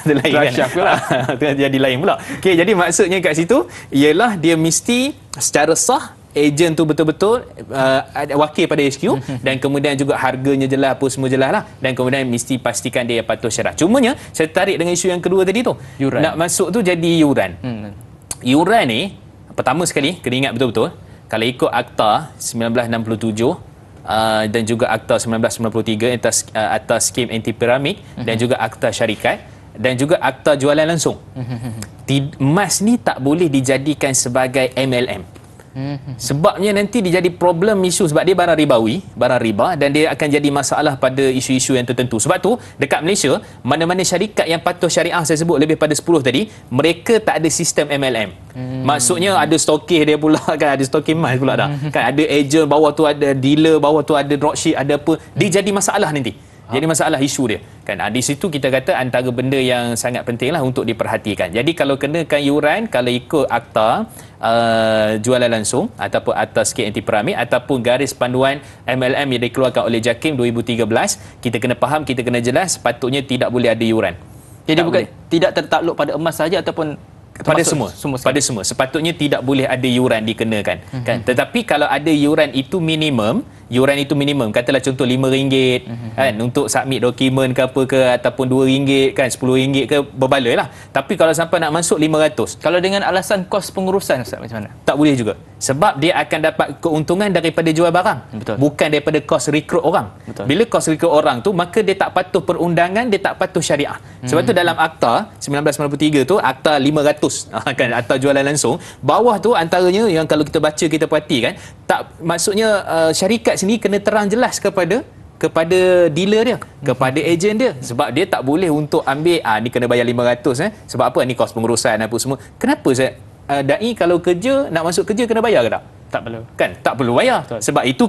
Ada lain kan. Syaf pula. Jadi lain pula. Okey, jadi maksudnya kat situ ialah dia mesti secara sah, ejen tu betul-betul wakil pada HQ, dan kemudian juga harganya jelas, apa semua jelas lah, dan kemudian mesti pastikan dia patuh syarat. Cumanya saya tarik dengan isu yang kedua tadi tu, yuran. Nak masuk tu jadi yuran. Yuran ni pertama sekali kena ingat betul-betul, kalau ikut Akta 1967 dan juga Akta 1993 atas skim anti piramid, dan juga Akta syarikat, dan juga Akta jualan langsung, emas ni tak boleh dijadikan sebagai MLM. Sebabnya nanti dia jadi problem isu, sebab dia barang ribawi, barang riba, dan dia akan jadi masalah pada isu-isu yang tertentu. Sebab tu dekat Malaysia, mana-mana syarikat yang patuh syariah saya sebut lebih pada 10 tadi, mereka tak ada sistem MLM. Maksudnya ada stokis dia pula kan, ada stokis emas pula dah. Kan ada ejen bawah tu, ada dealer bawah tu, ada dropship, ada apa. Dia jadi masalah nanti. Jadi masalah isu dia kan. Di situ kita kata antara benda yang sangat penting lah untuk diperhatikan. Jadi kalau kenakan yuran, kalau ikut Akta jualan langsung ataupun atas skim anti piramid ataupun garis panduan MLM yang dikeluarkan oleh JAKIM 2013, kita kena faham, kita kena jelas, sepatutnya tidak boleh ada yuran. Jadi tak bukan boleh. Tidak tertakluk pada emas saja ataupun pada semua. Pada semua. Sepatutnya tidak boleh ada yuran dikenakan kan. Tetapi kalau ada yuran itu minimum, katalah contoh RM5 kan untuk submit dokumen ke apa ke, ataupun RM2 kan, RM10 ke, berbaloi lah. Tapi kalau sampai nak masuk 500, kalau dengan alasan kos pengurusan Ustaz, macam mana? Tak boleh juga. Sebab dia akan dapat keuntungan daripada jual barang. Betul. Bukan daripada kos rekrut orang. Betul. Bila kos rekrut orang tu, maka dia tak patuh perundangan, dia tak patuh syariah. Sebab tu dalam Akta 1993 tu, Akta 500 kan, Akta jualan langsung, bawah tu antaranya yang kalau kita baca, kita perhatikan, tak, maksudnya syarikat sini kena terang jelas kepada dealer dia, kepada ejen dia, sebab dia tak boleh untuk ambil ni kena bayar 500 sebab apa, ni kos pengurusan apa semua. Kenapa dai kalau kerja, nak masuk kerja kena bayar ke tak? Tak perlu. Kan? Tak perlu bayar. Betul. Sebab itu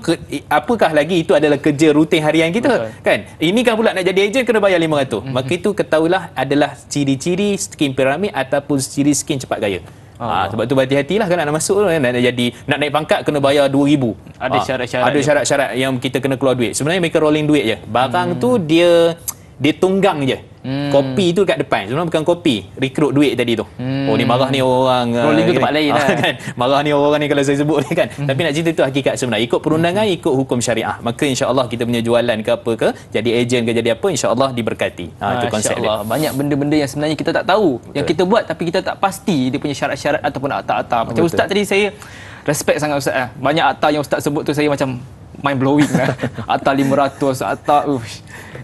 apakah lagi itu adalah kerja rutin harian kita. Betul. Kan? Ini kan pula nak jadi ejen kena bayar 500. Maka itu ketahuilah adalah ciri-ciri skim piramid ataupun ciri skim cepat gaya. Sebab tu berhati-hatilah kan nak masuk, nak naik pangkat kena bayar 2,000. Ada syarat-syarat. Ada syarat-syarat yang kita kena keluar duit. Sebenarnya mereka rolling duit je. Barang tu dia tunggang je. Kopi tu kat depan. Sebenarnya bukan kopi, rekrut duit tadi tu. Oh ni marah ni orang, rolling tu tempat lain lah kan. Marah ni orang ni kalau saya sebut ni kan. Tapi nak cerita tu hakikat sebenar, ikut perundangan, ikut hukum syariah. Maka insya-Allah kita punya jualan ke apa ke, jadi ejen ke jadi apa, insya-Allah diberkati. Itu konsep dia. Banyak benda-benda yang sebenarnya kita tak tahu. Betul. Yang kita buat tapi kita tak pasti dia punya syarat-syarat ataupun akta-akta. Macam Ustaz tadi, saya respect sangat Ustaz. Banyak akta yang Ustaz sebut tu saya macam mind blowing lah. Atas 500, atas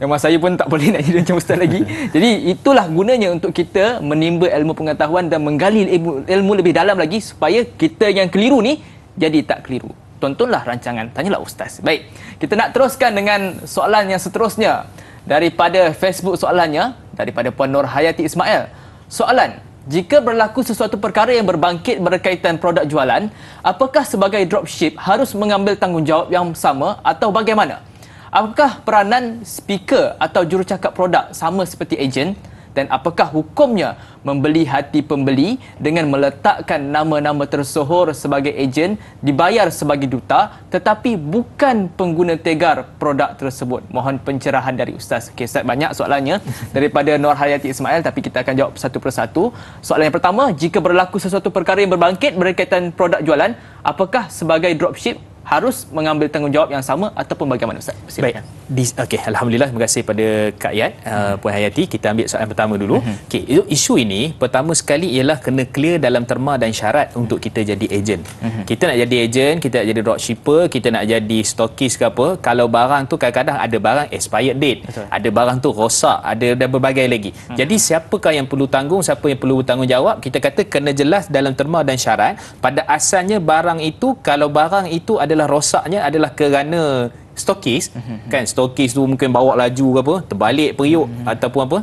memang saya pun tak boleh nak jadi macam ustaz lagi. Jadi itulah gunanya untuk kita menimba ilmu pengetahuan dan menggali ilmu lebih dalam lagi supaya kita yang keliru ni jadi tak keliru. Tontonlah rancangan Tanyalah Ustaz. Baik, kita nak teruskan dengan soalan yang seterusnya daripada Facebook. Soalannya daripada Puan Nur Hayati Ismail. Soalan, jika berlaku sesuatu perkara yang berbangkit berkaitan produk jualan, apakah sebagai dropship harus mengambil tanggungjawab yang sama atau bagaimana? Apakah peranan speaker atau jurucakap produk sama seperti ejen? Dan apakah hukumnya membeli hati pembeli dengan meletakkan nama-nama tersohor sebagai ejen, dibayar sebagai duta tetapi bukan pengguna tegar produk tersebut? Mohon pencerahan dari Ustaz. Okey Ustaz, banyak soalannya daripada Nur Hayati Ismail, tapi kita akan jawab satu persatu. Soalan yang pertama, jika berlaku sesuatu perkara yang berbangkit berkaitan produk jualan, apakah sebagai dropship harus mengambil tanggungjawab yang sama ataupun bagaimana Ustaz? Baik. Okey, alhamdulillah, terima kasih pada Kak Yat, Puan Hayati. Kita ambil soalan pertama dulu. Okey, isu ini pertama sekali ialah kena clear dalam terma dan syarat untuk kita jadi ejen. Kita nak jadi ejen, kita nak jadi dropshipper, kita nak jadi stokis ke apa, kalau barang tu kadang-kadang ada barang expired date, betul, ada barang tu rosak, ada berbagai lagi. Jadi siapakah yang perlu tanggung, siapa yang perlu bertanggungjawab? Kita kata kena jelas dalam terma dan syarat. Pada asalnya barang itu, kalau barang itu adalah rosaknya adalah kerana stokis, kan, stokis tu mungkin bawa laju ke apa, terbalik periuk ataupun apa,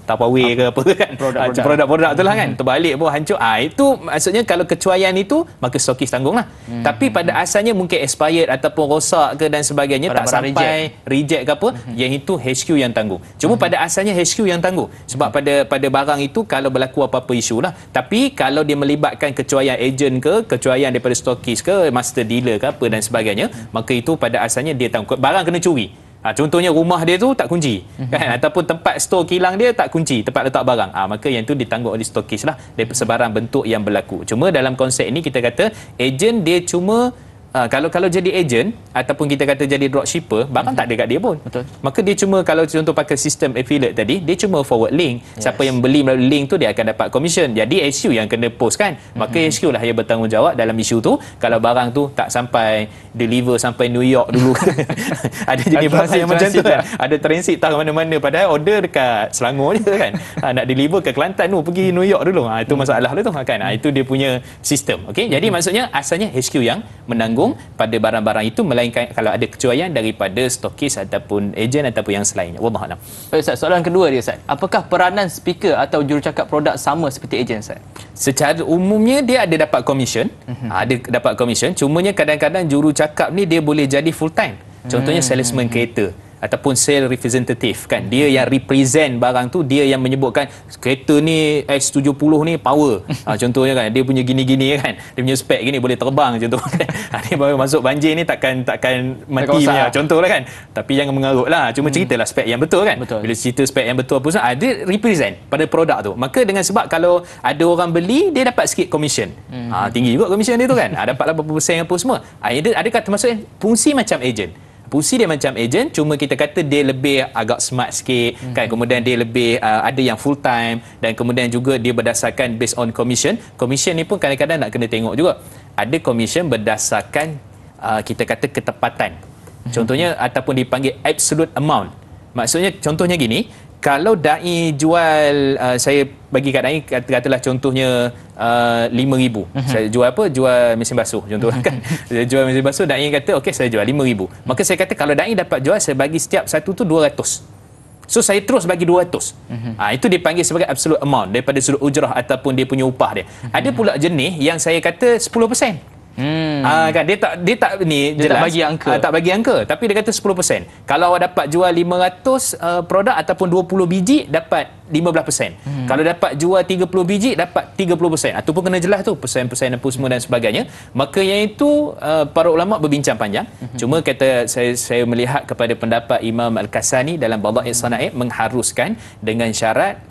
Tupperware ke apa kan, produk-produk tu lah kan, terbalik pun hancur. Itu maksudnya kalau kecuaian itu maka stokis tanggung lah. Tapi pada asalnya mungkin expired ataupun rosak ke dan sebagainya, tak sampai reject ke apa, yang itu HQ yang tanggung. Cuma pada asalnya HQ yang tanggung sebab pada barang itu kalau berlaku apa-apa isu lah. Tapi kalau dia melibatkan kecuaian ejen ke, kecuaian daripada stokis ke, master dealer ke apa dan sebagainya, maka itu pada asalnya dia tanggung. Barang kena curi. Contohnya rumah dia tu tak kunci, kan, ataupun tempat stor kilang dia tak kunci, tempat letak barang. Maka yang tu ditanggung oleh stokis lah, daripada sebarang bentuk yang berlaku. Cuma dalam konsep ini kita kata ejen dia cuma kalau jadi ejen ataupun kita kata jadi dropshipper, barang tak ada kat dia pun. Betul. Maka dia cuma, kalau contoh pakai sistem affiliate tadi, dia cuma forward link. Siapa yang beli melalui link tu dia akan dapat komisen. Jadi HQ yang kena post kan. Maka HQ lah yang bertanggungjawab dalam isu tu. Kalau barang tu tak sampai deliver sampai New York dulu. Ada jenis bahasa yang macam tu kan. Ada transit tak mana-mana, padahal order dekat Selangor je kan. Nak deliver ke Kelantan tu, pergi New York dulu. Itu masalah dia tu kan. Itu dia punya sistem. Okey. Jadi maksudnya asalnya HQ yang menanggung pada barang-barang itu, melainkan kalau ada kecuaian daripada stokis ataupun ejen ataupun yang selainnya. Wallahualam. Ustaz, soalan kedua dia Ustaz. Apakah peranan speaker atau jurucakap produk sama seperti ejen Ustaz? Secara umumnya dia ada dapat komisen. Ada dapat komisen. Cumanya kadang-kadang jurucakap ni dia boleh jadi full time. Contohnya salesman kereta ataupun sales representative kan, dia yang represent barang tu, dia yang menyebutkan kereta ni X70 ni power, contohnya kan, dia punya gini-gini kan, dia punya spek gini, boleh terbang contoh kan. Dia baru masuk banjir ni takkan mati punya, contohlah kan. Tapi jangan mengarut lah, cuma ceritalah spek yang betul kan. Betul. Bila cerita spek yang betul apa semua, dia represent pada produk tu. Maka dengan sebab kalau ada orang beli, dia dapat sikit komisen. Tinggi juga komisen dia tu kan, dapatlah berapa persen apa semua. Ada kata maksudnya fungsi macam ejen. Fungsi dia macam ejen, cuma kita kata dia lebih agak smart sikit kan. Kemudian dia lebih ada yang full time, dan kemudian juga dia berdasarkan based on commission. Commission ni pun kadang-kadang nak kena tengok juga. Ada commission berdasarkan kita kata ketepatan. Contohnya ataupun dipanggil absolute amount. Maksudnya contohnya gini, kalau dai jual, saya bagi kat dai katalah contohnya 5,000. Saya jual apa? Jual mesin basuh contoh kan. Saya jual mesin basuh, dai kata okey saya jual 5,000. Maka saya kata kalau dai dapat jual, saya bagi setiap satu tu 200. So saya terus bagi 200. Itu dipanggil sebagai absolute amount daripada sudut ujrah ataupun dia punya upah dia. Ada pula jenis yang saya kata 10%. Kan dia tak ni jelas, tak bagi angka. Tak bagi angka, tapi dia kata 10%. Kalau awak dapat jual 500 produk ataupun 20 biji, dapat 15%. Kalau dapat jual 30 biji, dapat 30%. Itu pun kena jelas tu, persen-persen apa semua dan sebagainya. Maka yang itu para ulama berbincang panjang. Cuma kata saya melihat kepada pendapat Imam Al-Kasani dalam Badha'is Sana'id, mengharuskan dengan syarat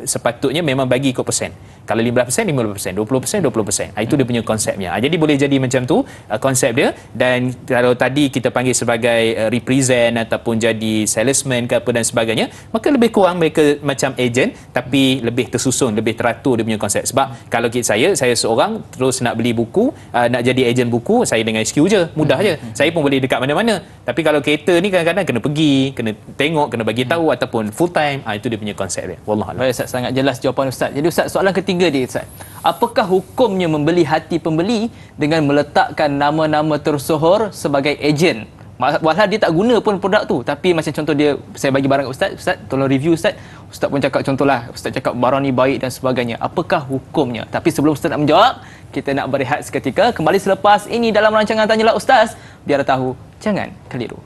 sepatutnya memang bagi ikut persen. Kalau 15%, 15%, 20%, 20%. Itu dia punya konsepnya. Jadi boleh jadi macam tu konsep dia. Dan kalau tadi kita panggil sebagai represent ataupun jadi salesman ke apa dan sebagainya, maka lebih kurang mereka macam macam ejen tapi lebih tersusun, lebih teratur dia punya konsep. Sebab kalau saya seorang terus nak beli buku, nak jadi ejen buku, saya dengan SQ je, mudah je. Saya pun boleh dekat mana-mana. Tapi kalau kereta ni kadang-kadang kena pergi, kena tengok, kena bagi tahu ataupun full time. Itu dia punya konsep dia. Wallahualam. Baik Ustaz, sangat jelas jawapan Ustaz. Jadi Ustaz, soalan ketiga dia Ustaz. Apakah hukumnya membeli hati pembeli dengan meletakkan nama-nama tersohor sebagai ejen? Walau dia tak guna pun produk tu, tapi macam contoh dia, saya bagi barang kat Ustaz, tolong review Ustaz. Ustaz pun cakap contohlah, Ustaz cakap barang ni baik dan sebagainya. Apakah hukumnya? Tapi sebelum Ustaz nak menjawab, kita nak berehat seketika. Kembali selepas ini dalam rancangan Tanyalah Ustaz. Biar tahu, jangan keliru.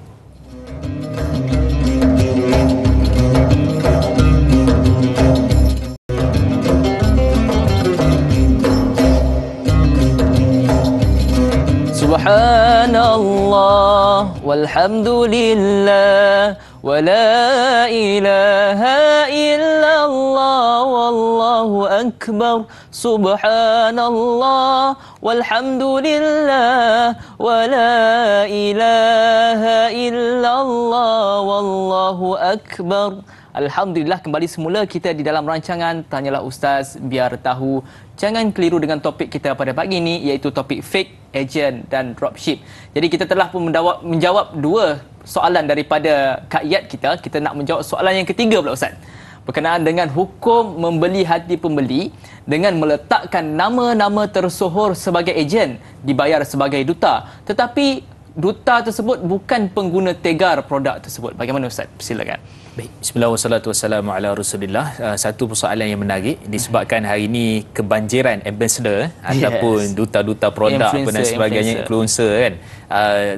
Subhanallah walhamdulillah wa la ilaha illallah wallahu akbar. Subhanallah walhamdulillah wa la ilaha illallah wallahu akbar. Alhamdulillah, kembali semula kita di dalam rancangan Tanyalah Ustaz, biar tahu jangan keliru dengan topik kita pada pagi ini, iaitu topik fake, agent dan dropship. Jadi kita telah pun menjawab dua soalan daripada rakyat kita. Kita nak menjawab soalan yang ketiga pula Ustaz, berkenaan dengan hukum membeli hati pembeli dengan meletakkan nama-nama tersohor sebagai ejen, dibayar sebagai duta, tetapi duta tersebut bukan pengguna tegar produk tersebut. Bagaimana Ustaz? Silakan. Baik, bismillahirrahmanirrahim. Satu persoalan yang menarik disebabkan hari ini kebanjiran ambassador ataupun duta-duta produk apa dan sebagainya, influencer kan,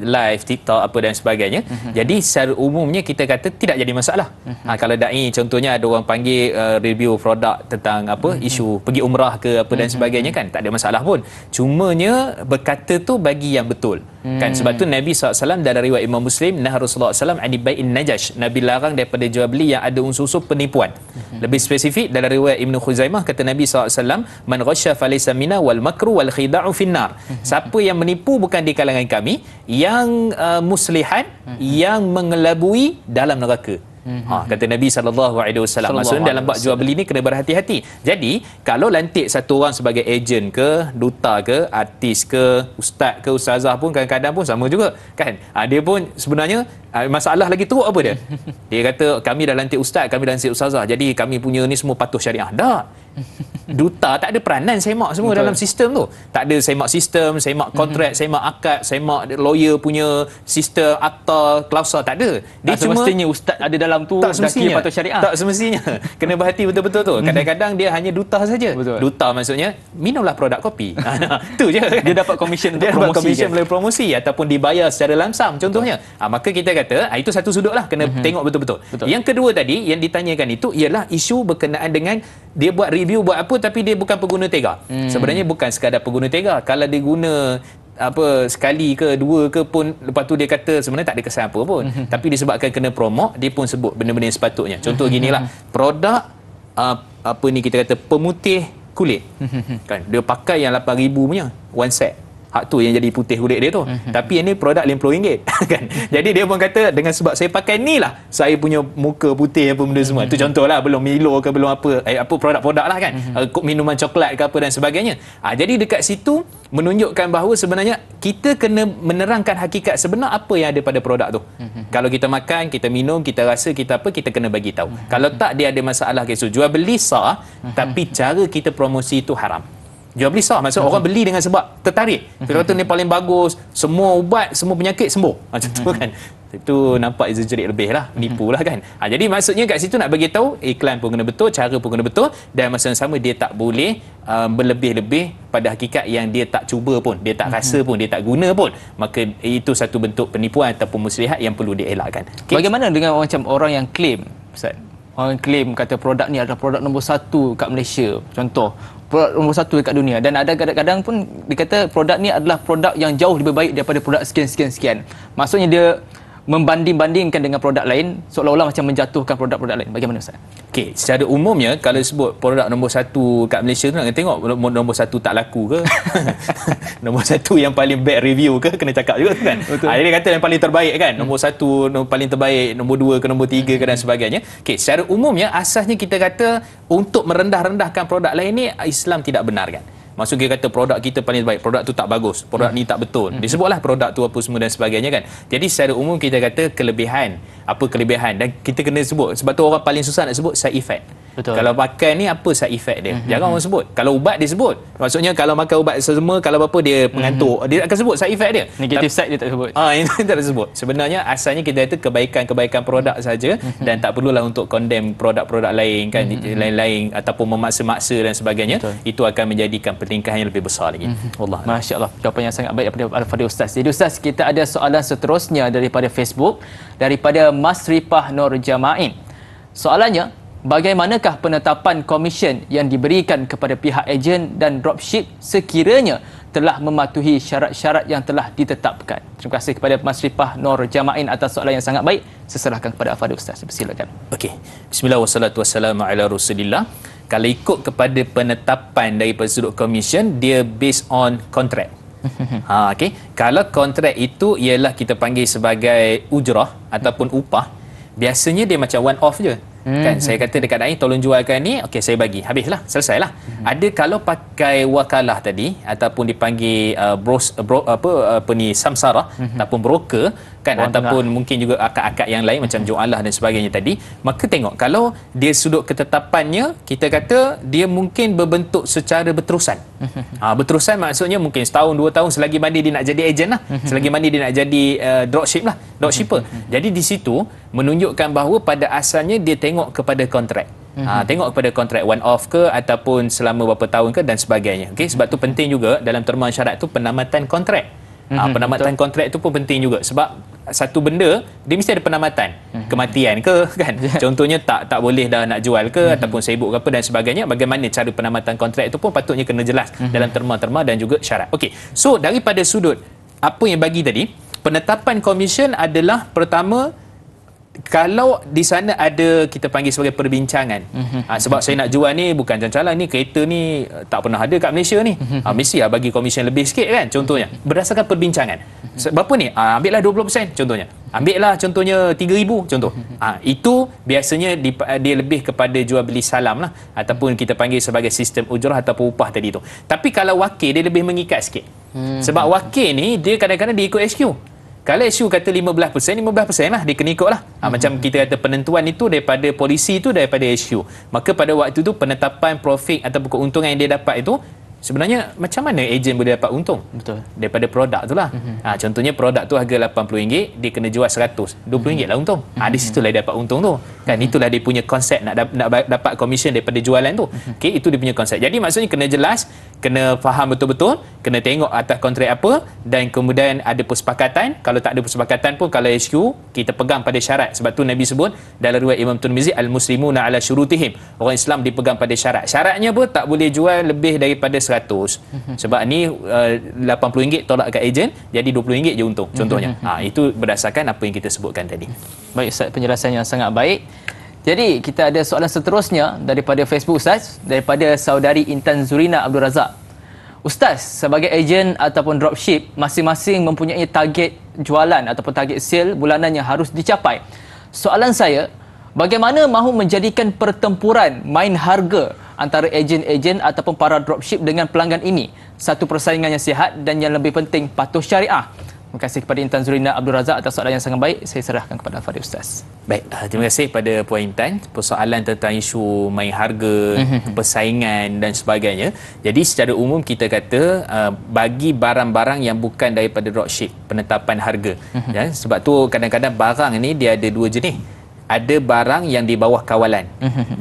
live TikTok apa dan sebagainya. Jadi secara umumnya kita kata tidak jadi masalah. Kalau dai contohnya ada orang panggil review produk tentang apa isu pergi umrah ke apa dan sebagainya kan, tak ada masalah pun. Cumanya berkata tu bagi yang betul. Kan sebab tu Nabi SAW dalam riwayat Imam Muslim, nah Rasulullah SAW ani bai'in najash, Nabi larang daripada jual beli yang ada unsur-unsur penipuan. Lebih spesifik dalam riwayat Ibnu Khuzaimah kata Nabi SAW, man ghasya falaysa minna wal makru wal khida'u finnar. Siapa yang menipu bukan di kalangan kami, yang muslihat, yang mengelabui dalam neraka. Kata Nabi SAW. Maksudnya dalam bab jual beli ni kena berhati-hati. Jadi kalau lantik satu orang sebagai ejen ke, duta ke, artis ke, ustaz ke, ustazah pun kadang-kadang pun sama juga kan. Dia pun sebenarnya masalah lagi teruk apa dia? Dia kata kami dah lantik ustaz, kami dah lantik ustazah, jadi kami punya ni semua patuh syariah. Tak. Duta tak ada peranan semak semua dalam sistem tu. Tak ada semak sistem, semak kontrak, semak akad, semak lawyer punya sistem akta klausa, tak ada. Dia tak cuma semestinya ustaz ada dalam tu tak semestinya patut syariah. Tak semestinya. Kena berhati betul-betul tu. Kadang-kadang dia hanya duta saja. Duta maksudnya minumlah produk kopi. Tu je. Dia dapat komisen untuk dia promosi. Dapat komisen melalui promosi ataupun dibayar secara lamsam contohnya. Maka kita kata itu satu sudut lah, kena tengok betul-betul. Yang kedua tadi yang ditanyakan itu ialah isu berkenaan dengan dia buat review buat apa tapi dia bukan pengguna Tega. Sebenarnya bukan sekadar pengguna Tega. Kalau dia guna apa sekali ke dua ke pun, lepas tu dia kata sebenarnya tak ada kesan apa pun. Tapi disebabkan kena promote, dia pun sebut benda-benda yang sepatutnya. Contoh ginilah, produk apa ni kita kata pemutih kulit. Kan dia pakai yang 8,000 punya one set. Hak tu yang jadi putih kulit dia tu. Tapi yang ni produk RM50 kan. Jadi dia pun kata dengan sebab saya pakai ni lah saya punya muka putih apa benda semua. Itu contohlah, belum Milo ke belum apa produk-produk lah kan. Minuman coklat ke apa dan sebagainya. Jadi dekat situ menunjukkan bahawa sebenarnya kita kena menerangkan hakikat sebenar apa yang ada pada produk tu. Kalau kita makan, kita minum, kita rasa, kita apa, kita kena bagi tahu. Kalau tak, dia ada masalah ke situ. Jual beli sah, tapi cara kita promosi itu haram. Jual beli sah, maksud orang beli dengan sebab tertarik. Kita kata ni paling bagus, semua ubat, semua penyakit sembuh. Macam tu kan. Itu nampak exaggerate lebih lah, menipu lah kan. Jadi maksudnya kat situ nak bagi tahu iklan pun kena betul, cara pun kena betul, dan masa yang sama dia tak boleh berlebih-lebih pada hakikat yang dia tak cuba pun, dia tak rasa pun, dia tak guna pun. Maka itu satu bentuk penipuan ataupun muslihat yang perlu dielakkan. Bagaimana dengan macam orang yang claim, Ustaz? Orang klaim kata produk ni adalah produk nombor 1 kat Malaysia, contoh produk nombor 1 dekat dunia, dan ada kadang-kadang pun dikata produk ni adalah produk yang jauh lebih baik daripada produk sekian. Maksudnya dia membanding-bandingkan dengan produk lain, seolah-olah macam menjatuhkan produk-produk lain. Bagaimana Ustaz? Okey, secara umumnya kalau sebut produk nombor satu kat Malaysia tu, nak tengok nombor satu tak laku ke? Nombor satu yang paling bad review ke? Kena cakap juga kan? Dia kata yang paling terbaik kan? Nombor satu paling terbaik, nombor dua ke nombor tiga ke dan sebagainya. Okey, secara umumnya asasnya kita kata untuk merendah-rendahkan produk lain ni Islam tidak benarkan. Maksud kita kata produk kita paling baik, produk tu tak bagus, produk ni tak betul. Disebutlah produk tu apa semua dan sebagainya kan. Jadi secara umum kita kata kelebihan, apa kelebihan, dan kita kena sebut. Sebab tu orang paling susah nak sebut side effect. Betul. Kalau makan ni apa side effect dia? Jarang orang sebut. Kalau ubat dia sebut. Maksudnya kalau makan ubat semua, kalau apa dia mengantuk, dia akan sebut side effect dia. Negative side dia tak sebut. Itu tak sebut. Sebenarnya asalnya kita kata kebaikan-kebaikan produk saja, dan tak perlulah untuk condemn produk-produk lain kan, lain-lain ataupun memaksa-maksa dan sebagainya. Betul. Itu akan menjadikan peningkatan yang lebih besar lagi. Allah. Masya-Allah, jawapan yang sangat baik daripada Al-Fadhil Ustaz. Jadi Ustaz, kita ada soalan seterusnya daripada Facebook, daripada Mas Ripah Nur Jamain. Soalannya, bagaimanakah penetapan komisen yang diberikan kepada pihak ejen dan dropship sekiranya telah mematuhi syarat-syarat yang telah ditetapkan? Terima kasih kepada Mas Ripah Nur Jamain atas soalan yang sangat baik. Saya serahkan kepada Al-Fadhil Ustaz. Silakan. Okey. Bismillah wassalatu wassalamu ala Rasulillah. Kalau ikut kepada penetapan daripada sudut komisen, dia based on kontrak. Okey. Kalau kontrak itu ialah kita panggil sebagai ujrah ataupun upah, biasanya dia macam one off je. Kan saya kata dekat Ain tolong jualkan ni, okey saya bagi, habislah, selesailah. Ada kalau pakai wakalah tadi ataupun dipanggil samsara ataupun broker kan, ataupun mungkin juga akad-akad yang lain macam jualah dan sebagainya tadi, maka tengok kalau dia sudut ketetapannya kita kata dia mungkin berbentuk secara berterusan. Berterusan maksudnya mungkin setahun, 2 tahun, selagi mana dia nak jadi ejen lah, selagi mana dia nak jadi dropshipper. Jadi di situ menunjukkan bahawa pada asalnya dia tengok kepada kontrak. Tengok kepada kontrak one off ke ataupun selama berapa tahun ke dan sebagainya. Okey, sebab tu penting juga dalam terma syarat tu penamatan kontrak. Penamatan kontrak itu pun penting juga, sebab satu benda dia mesti ada penamatan. Kematian ke kan, contohnya tak boleh dah nak jual ke ataupun sibuk ke apa dan sebagainya. Bagaimana cara penamatan kontrak itu pun patutnya kena jelas dalam terma-terma dan juga syarat. Okey, so daripada sudut apa yang bagi tadi, penetapan komisen adalah pertama, kalau di sana ada kita panggil sebagai perbincangan. Sebab saya nak jual ni bukan calang-calang, ni kereta ni tak pernah ada kat Malaysia ni. Mesti bagi komisen lebih sikit kan, contohnya. Berdasarkan perbincangan. Berapa ni? Ambillah 20% contohnya. Ambillah contohnya 3,000 contoh. Itu biasanya dia lebih kepada jual beli salam lah, ataupun kita panggil sebagai sistem ujrah ataupun upah tadi tu. Tapi kalau wakil dia lebih mengikat sikit. Sebab wakil ni dia kadang-kadang dia ikut SQ. Kalau SU kata 15%, 15% lah dia kena ikut lah. Macam kita kata penentuan itu daripada polisi itu daripada SU. Maka pada waktu itu penetapan profit ataupun keuntungan yang dia dapat itu, sebenarnya macam mana ejen boleh dapat untung? Betul. Daripada produk tu lah. Contohnya produk tu harga RM80, dia kena jual RM100, RM20 lah untung. Di situlah dia dapat untung tu. Kan itulah dia punya konsep nak dapat komisen daripada jualan tu. Okey, itu dia punya konsep. Jadi maksudnya kena jelas, kena faham betul-betul, kena tengok atas kontrak apa, dan kemudian ada persepakatan. Kalau tak ada persepakatan pun, kalau SQ kita pegang pada syarat. Sebab tu Nabi sebut dalam riwayat Imam Tirmizi, al-muslimuna ala syurutihim. Orang Islam dipegang pada syarat. Syaratnya pun tak boleh jual lebih daripada 100. Sebab ni RM80 tolak kat ejen, jadi RM20 je untung contohnya. Itu berdasarkan apa yang kita sebutkan tadi. Baik Ustaz, penjelasan yang sangat baik. Jadi kita ada soalan seterusnya daripada Facebook Ustaz, daripada saudari Intan Zurina Abdul Razak. Ustaz, sebagai ejen ataupun dropship, masing-masing mempunyai target jualan ataupun target sale bulanan yang harus dicapai. Soalan saya, bagaimana mahu menjadikan pertempuran main harga antara ejen-ejen ataupun para dropship dengan pelanggan ini satu persaingan yang sihat dan yang lebih penting patuh syariah? Terima kasih kepada Intan Zurina Abdul Razak atas soalan yang sangat baik. Saya serahkan kepada Al-Fadhil Ustaz. Baik, terima kasih kepada Puan Intan. Persoalan tentang isu main harga, persaingan dan sebagainya. Jadi secara umum kita kata bagi barang-barang yang bukan daripada dropship, penetapan harga. Sebab tu kadang-kadang barang ni dia ada dua jenis. ada barang yang di bawah kawalan.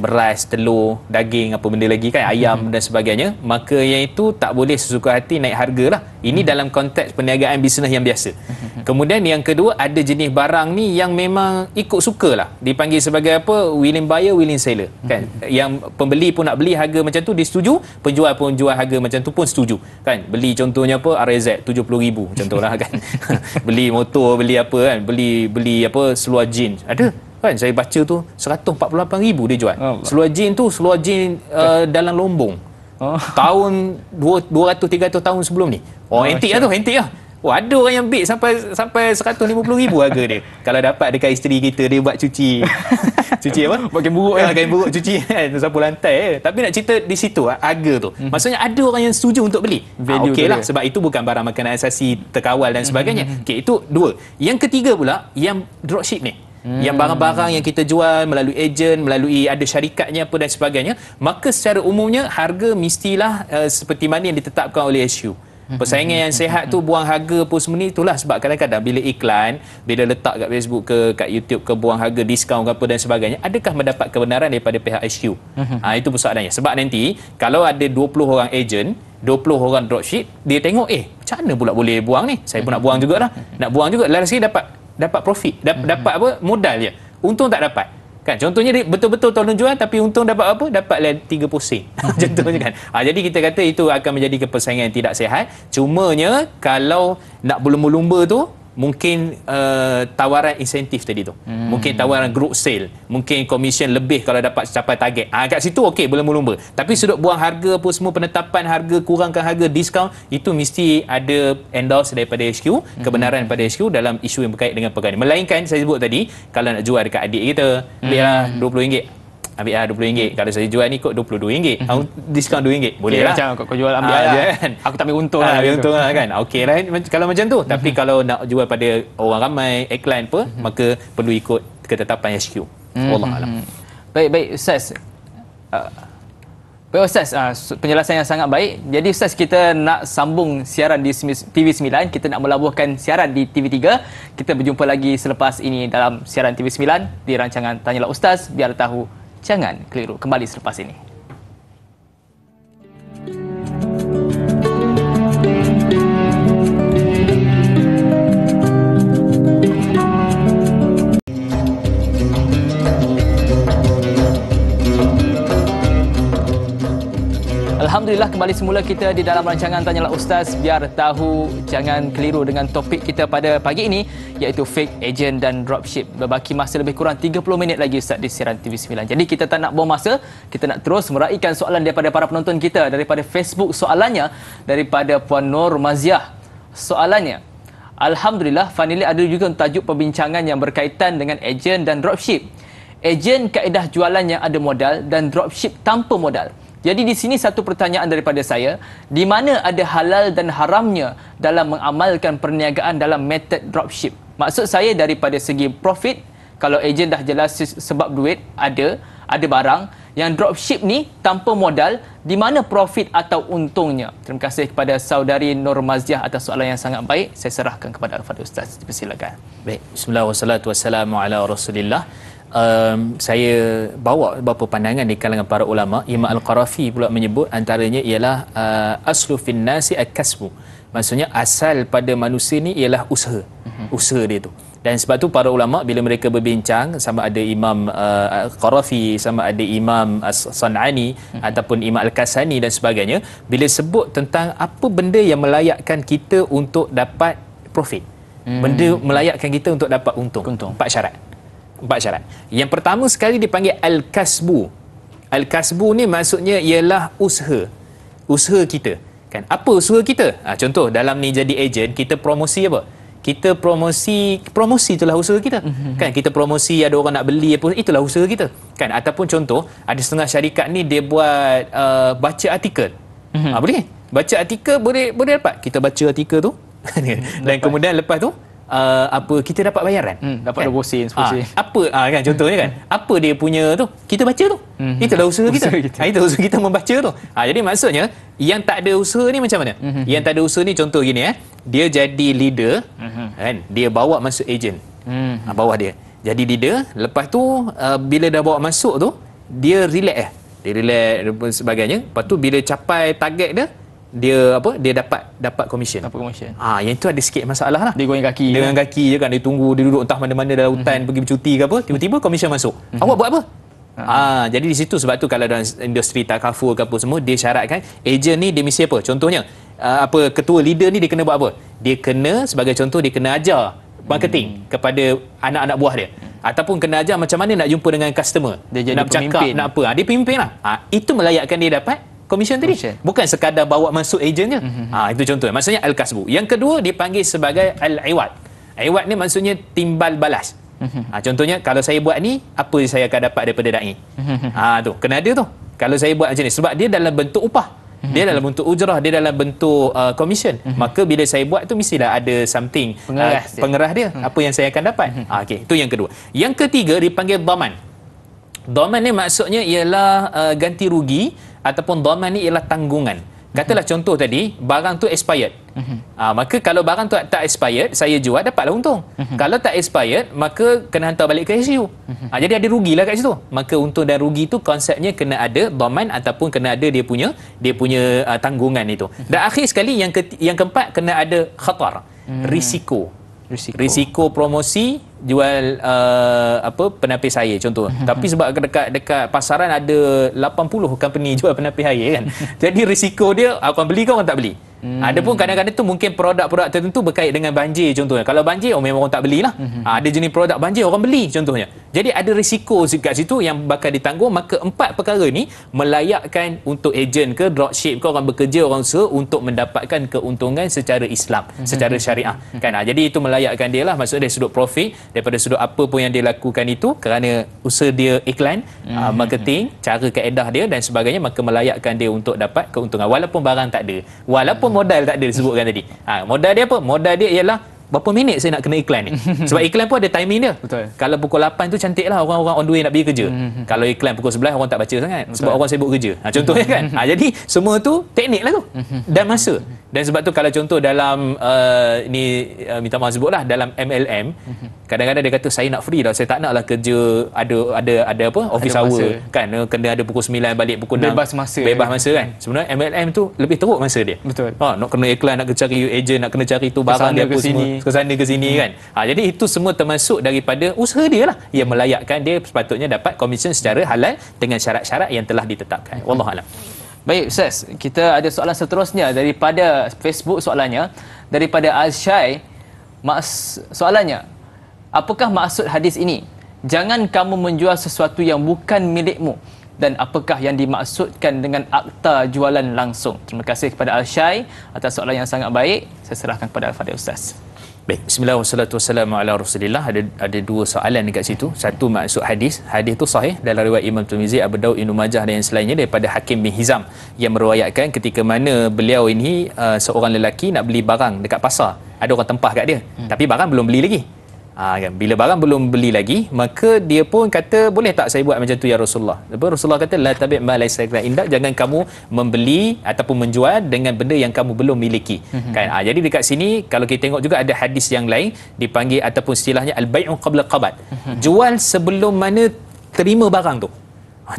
Beras, telur, daging, apa benda lagi kan, ayam dan sebagainya, maka yang itu tak boleh sesuka hati naik harga lah. Ini dalam konteks perniagaan bisnes yang biasa. Kemudian yang kedua, ada jenis barang ni yang memang ikut suka lah. Dipanggil sebagai apa? Willing buyer, willing seller. Kan? Yang pembeli pun nak beli harga macam tu, dia setuju. Penjual pun jual harga macam tu pun setuju. Kan? Beli contohnya apa? RZ, 70,000 contohlah kan. Beli motor, beli apa kan? Beli apa? Seluar jeans. Ada. Kan saya baca tu 148,000 dia jual. Seluar jeans tu seluar jeans dalam Lombong. Tahun 200-300 tahun sebelum ni. Antik lah tu, antik lah. Ada orang yang bid sampai 150,000 harga dia. Kalau dapat dekat isteri kita, dia buat cuci. Cuci apa? Buat kain buruk kain buruk cuci kan, sapu lantai. Tapi nak cerita di situ harga tu. Maksudnya ada orang yang setuju untuk beli. Okeylah, sebab itu bukan barang makanan asasi terkawal dan sebagainya. Okey, itu dua. Yang ketiga pula yang dropship ni. Yang barang-barang yang kita jual melalui ejen, melalui ada syarikatnya apa dan sebagainya, maka secara umumnya harga mestilah seperti mana yang ditetapkan oleh SU. Persaingan yang sihat tu buang harga apa semua ni, itulah sebab kadang-kadang bila iklan, bila letak kat Facebook ke kat YouTube ke buang harga, diskaun ke apa dan sebagainya, adakah mendapat kebenaran daripada pihak SU? Itu persoalannya. Sebab nanti kalau ada 20 orang ejen, 20 orang dropship, dia tengok macam mana pula boleh buang ni? Saya pun nak buang jugalah. Nak buang juga, last sekali dapat profit, dapat apa? Modal je. Untung tak dapat. Kan contohnya dia betul-betul tolong jual tapi untung dapat apa? Dapat 30 sen. Contohnya kan. Jadi kita kata itu akan menjadi persaingan yang tidak sihat. Cumanya kalau nak berlumba-lumba tu mungkin tawaran insentif tadi tu. Mungkin tawaran group sale, mungkin komisen lebih kalau dapat capai target. Kat situ okey berlumba-lumba. Tapi sudut buang harga apa semua, penetapan harga, kurangkan harga, diskaun, itu mesti ada endorse daripada HQ, kebenaran daripada HQ dalam isu yang berkait dengan perkara ini. Melainkan saya sebut tadi, kalau nak jual dekat adik kita, ambillah RM20. Ambil RM20. Kalau saya jual ni kot RM22. Diskaun RM2. Boleh lah. Macam kau jual ambil lah. Kan? Aku tak ambil untung lah. Ambil untung lah kan. Okey lah kalau macam tu. Tapi kalau nak jual pada orang ramai, iklan apa, maka perlu ikut ketetapan HQ. Wallahualam. Baik Ustaz. Baik Ustaz, penjelasan yang sangat baik. Jadi Ustaz, kita nak sambung siaran di TV9. Kita nak melabuhkan siaran di TV3. Kita berjumpa lagi selepas ini dalam siaran TV9 di rancangan Tanyalah Ustaz, biar tahu jangan keliru. Kembali selepas ini. Alhamdulillah, kembali semula kita di dalam rancangan Tanyalah Ustaz, biar tahu jangan keliru dengan topik kita pada pagi ini, iaitu fake agent dan dropship. Berbaki masa lebih kurang 30 minit lagi Ustaz di siaran TV9. Jadi kita tak nak buang masa, kita nak terus meraihkan soalan daripada para penonton kita. Daripada Facebook, soalannya daripada Puan Nur Maziah. Soalannya, Alhamdulillah, Fanili ada juga tajuk perbincangan yang berkaitan dengan agent dan dropship. Agent kaedah jualannya ada modal dan dropship tanpa modal. Jadi di sini satu pertanyaan daripada saya, di mana ada halal dan haramnya dalam mengamalkan perniagaan dalam metod dropship? Maksud saya daripada segi profit, kalau ejen dah jelas sebab duit, ada barang. Yang dropship ni tanpa modal, di mana profit atau untungnya? Terima kasih kepada saudari Nur Maziah atas soalan yang sangat baik. Saya serahkan kepada Al-Fadhil Ustaz. Dipersilakan. Baik, bismillah wassalatu wassalamu ala rasulillah. Saya bawa beberapa pandangan di kalangan para ulama. Imam Al-Qarafi pula menyebut antaranya ialah aslu fin nasi al-kasbu. Maksudnya asal pada manusia ni ialah usaha. Usaha dia tu. Dan sebab tu para ulama bila mereka berbincang, sama ada Imam Al-Qarafi, sama ada Imam As-San'ani ataupun Imam Al-Kasani dan sebagainya, bila sebut tentang apa benda yang melayakkan kita untuk dapat profit, benda melayakkan kita untuk dapat untung. Empat syarat. Yang pertama sekali dipanggil al-kasbu. Al-kasbu ni maksudnya ialah usaha. Usaha kita. Kan? Apa usaha kita? Contoh dalam ni jadi ejen, kita promosi apa? Kita promosi itulah usaha kita. Kan kita promosi ada orang nak beli apa, itulah usaha kita. Kan ataupun contoh ada setengah syarikat ni dia buat baca artikel. Boleh? Baca artikel boleh dapat. Kita baca artikel tu dan kemudian lepas tu kita dapat bayaran, dapat 20 sen, 10 sen. Kan contohnya kan, apa dia punya tu, kita baca tu. Itulah usaha kita. Itu usaha kita membaca tu. Jadi maksudnya yang tak ada usaha ni macam mana? Yang tak ada usaha ni contoh gini dia jadi leader, kan, dia bawa masuk ejen. Bawah dia. Jadi dia lepas tu bila dah bawa masuk tu dia relax dia relax dan sebagainya. Lepas tu bila capai target dia dapat komisen. Yang itu ada sikit masalah lah. Dia goyang kaki dengan kaki je kan, dia tunggu, dia duduk entah mana-mana dalam hutan pergi bercuti ke apa, tiba-tiba komisen masuk. Awak buat apa? Jadi di situ sebab tu kalau dalam industri takaful ke apa semua dia syaratkan ejen ni dia mesti apa? Contohnya ketua leader ni dia kena buat apa? Dia kena sebagai contoh dia kena ajar marketing kepada anak-anak buah dia. Ataupun kena ajar macam mana nak jumpa dengan customer. Dia jadi nak bercakap, nak apa. Dia pimpin lah. Itu melayakkan dia dapat komisen tadi. Bukan sekadar bawa masuk ejen je. Itu contoh. Maksudnya al-kasbu. Yang kedua dipanggil sebagai al-iwad. Iwad ni maksudnya timbal balas. Contohnya kalau saya buat ni, apa saya akan dapat daripada da'i? Tu kena ada tu. Kalau saya buat macam ni sebab dia dalam bentuk upah. Dia dalam bentuk ujrah, dia dalam bentuk commission. Maka bila saya buat tu mestilah ada something pengeras dia apa yang saya akan dapat. Okey, itu yang kedua. Yang ketiga dipanggil dhaman. Dhaman ni maksudnya ialah ganti rugi ataupun dhaman ni ialah tanggungan. Katalah contoh tadi barang tu expired. Maka kalau barang tu tak expired, saya jual dapatlah untung. Kalau tak expired, maka kena hantar balik ke SU. Jadi ada rugilah kat situ. Maka untung dan rugi tu konsepnya kena ada dhaman ataupun kena ada dia punya tanggungan itu. Dan akhir sekali yang keempat kena ada khatar, risiko promosi jual penapis air contoh. Tapi sebab dekat pasaran ada 80 company jual penapis air kan. Jadi risiko dia orang beli ke orang tak beli. Ada pun kadang-kadang tu mungkin produk-produk tertentu berkait dengan banjir contohnya. Kalau banjir memang orang tak belilah. Ada jenis produk banjir orang beli contohnya. Jadi ada risiko kat situ yang bakal ditanggung. Maka 4 perkara ni melayakkan untuk ejen ke dropship ke orang bekerja, orang usaha untuk mendapatkan keuntungan secara Islam, secara syariah kan. Jadi itu melayakkan dia lah. Maksudnya dari sudut profit, daripada sudut apa pun yang dia lakukan itu kerana usaha dia iklan, marketing, cara kaedah dia dan sebagainya, maka melayakkan dia untuk dapat keuntungan walaupun barang tak ada, walaupun modal tak ada disebutkan tadi. Modal dia apa? Modal dia ialah berapa minit saya nak kena iklan ni. Sebab iklan pun ada timing dia. Betul. Kalau pukul 8 tu cantik lah orang-orang on the way nak pergi kerja. Kalau iklan pukul 11 orang tak baca sangat. Betul. Sebab orang sibuk kerja. Contohnya kan. Jadi semua tu teknik lah tu. Dan masa. Dan sebab tu kalau contoh dalam minta maaf sebut lah dalam MLM, kadang-kadang dia kata saya nak free lah, saya tak nak lah kerja ada apa office hour kan, kena ada pukul 9 balik pukul 6 bebas masa kan. Sebenarnya MLM tu lebih teruk masa dia. Betul. Nak kena iklan, nak kena cari ejen, nak kena cari tu barang dia apa semua, ke sana ke sini kan. Jadi itu semua termasuk daripada usaha dia lah yang melayakkan dia sepatutnya dapat komisen secara halal dengan syarat-syarat yang telah ditetapkan. Wallahualam. Baik Ustaz, kita ada soalan seterusnya daripada Facebook. Soalannya daripada Al-Syai. Soalannya, apakah maksud hadis ini? Jangan kamu menjual sesuatu yang bukan milikmu. Dan apakah yang dimaksudkan dengan akta jualan langsung? Terima kasih kepada Al-Syai atas soalan yang sangat baik. Saya serahkan kepada Al-Fadhil Ustaz. Baik, bismillahirrahmanirrahim. Ada dua soalan dekat situ. Satu maksud hadis. Hadis tu sahih dalam riwayat Imam Tirmizi, Abu Daud, Ibnu Majah dan yang selainnya daripada Hakim bin Hizam yang meriwayatkan ketika mana beliau ini seorang lelaki nak beli barang dekat pasar. Ada orang tempah kat dia. Tapi barang belum beli lagi. Kan? Bila barang belum beli lagi, maka dia pun kata, boleh tak saya buat macam tu ya Rasulullah? Rasulullah kata, la tabi' ma laysa laka indak, jangan kamu membeli ataupun menjual dengan benda yang kamu belum miliki. Kan? Jadi dekat sini kalau kita tengok juga ada hadis yang lain dipanggil ataupun istilahnya al-bai'u qabla qabad. Jual sebelum mana terima barang tu.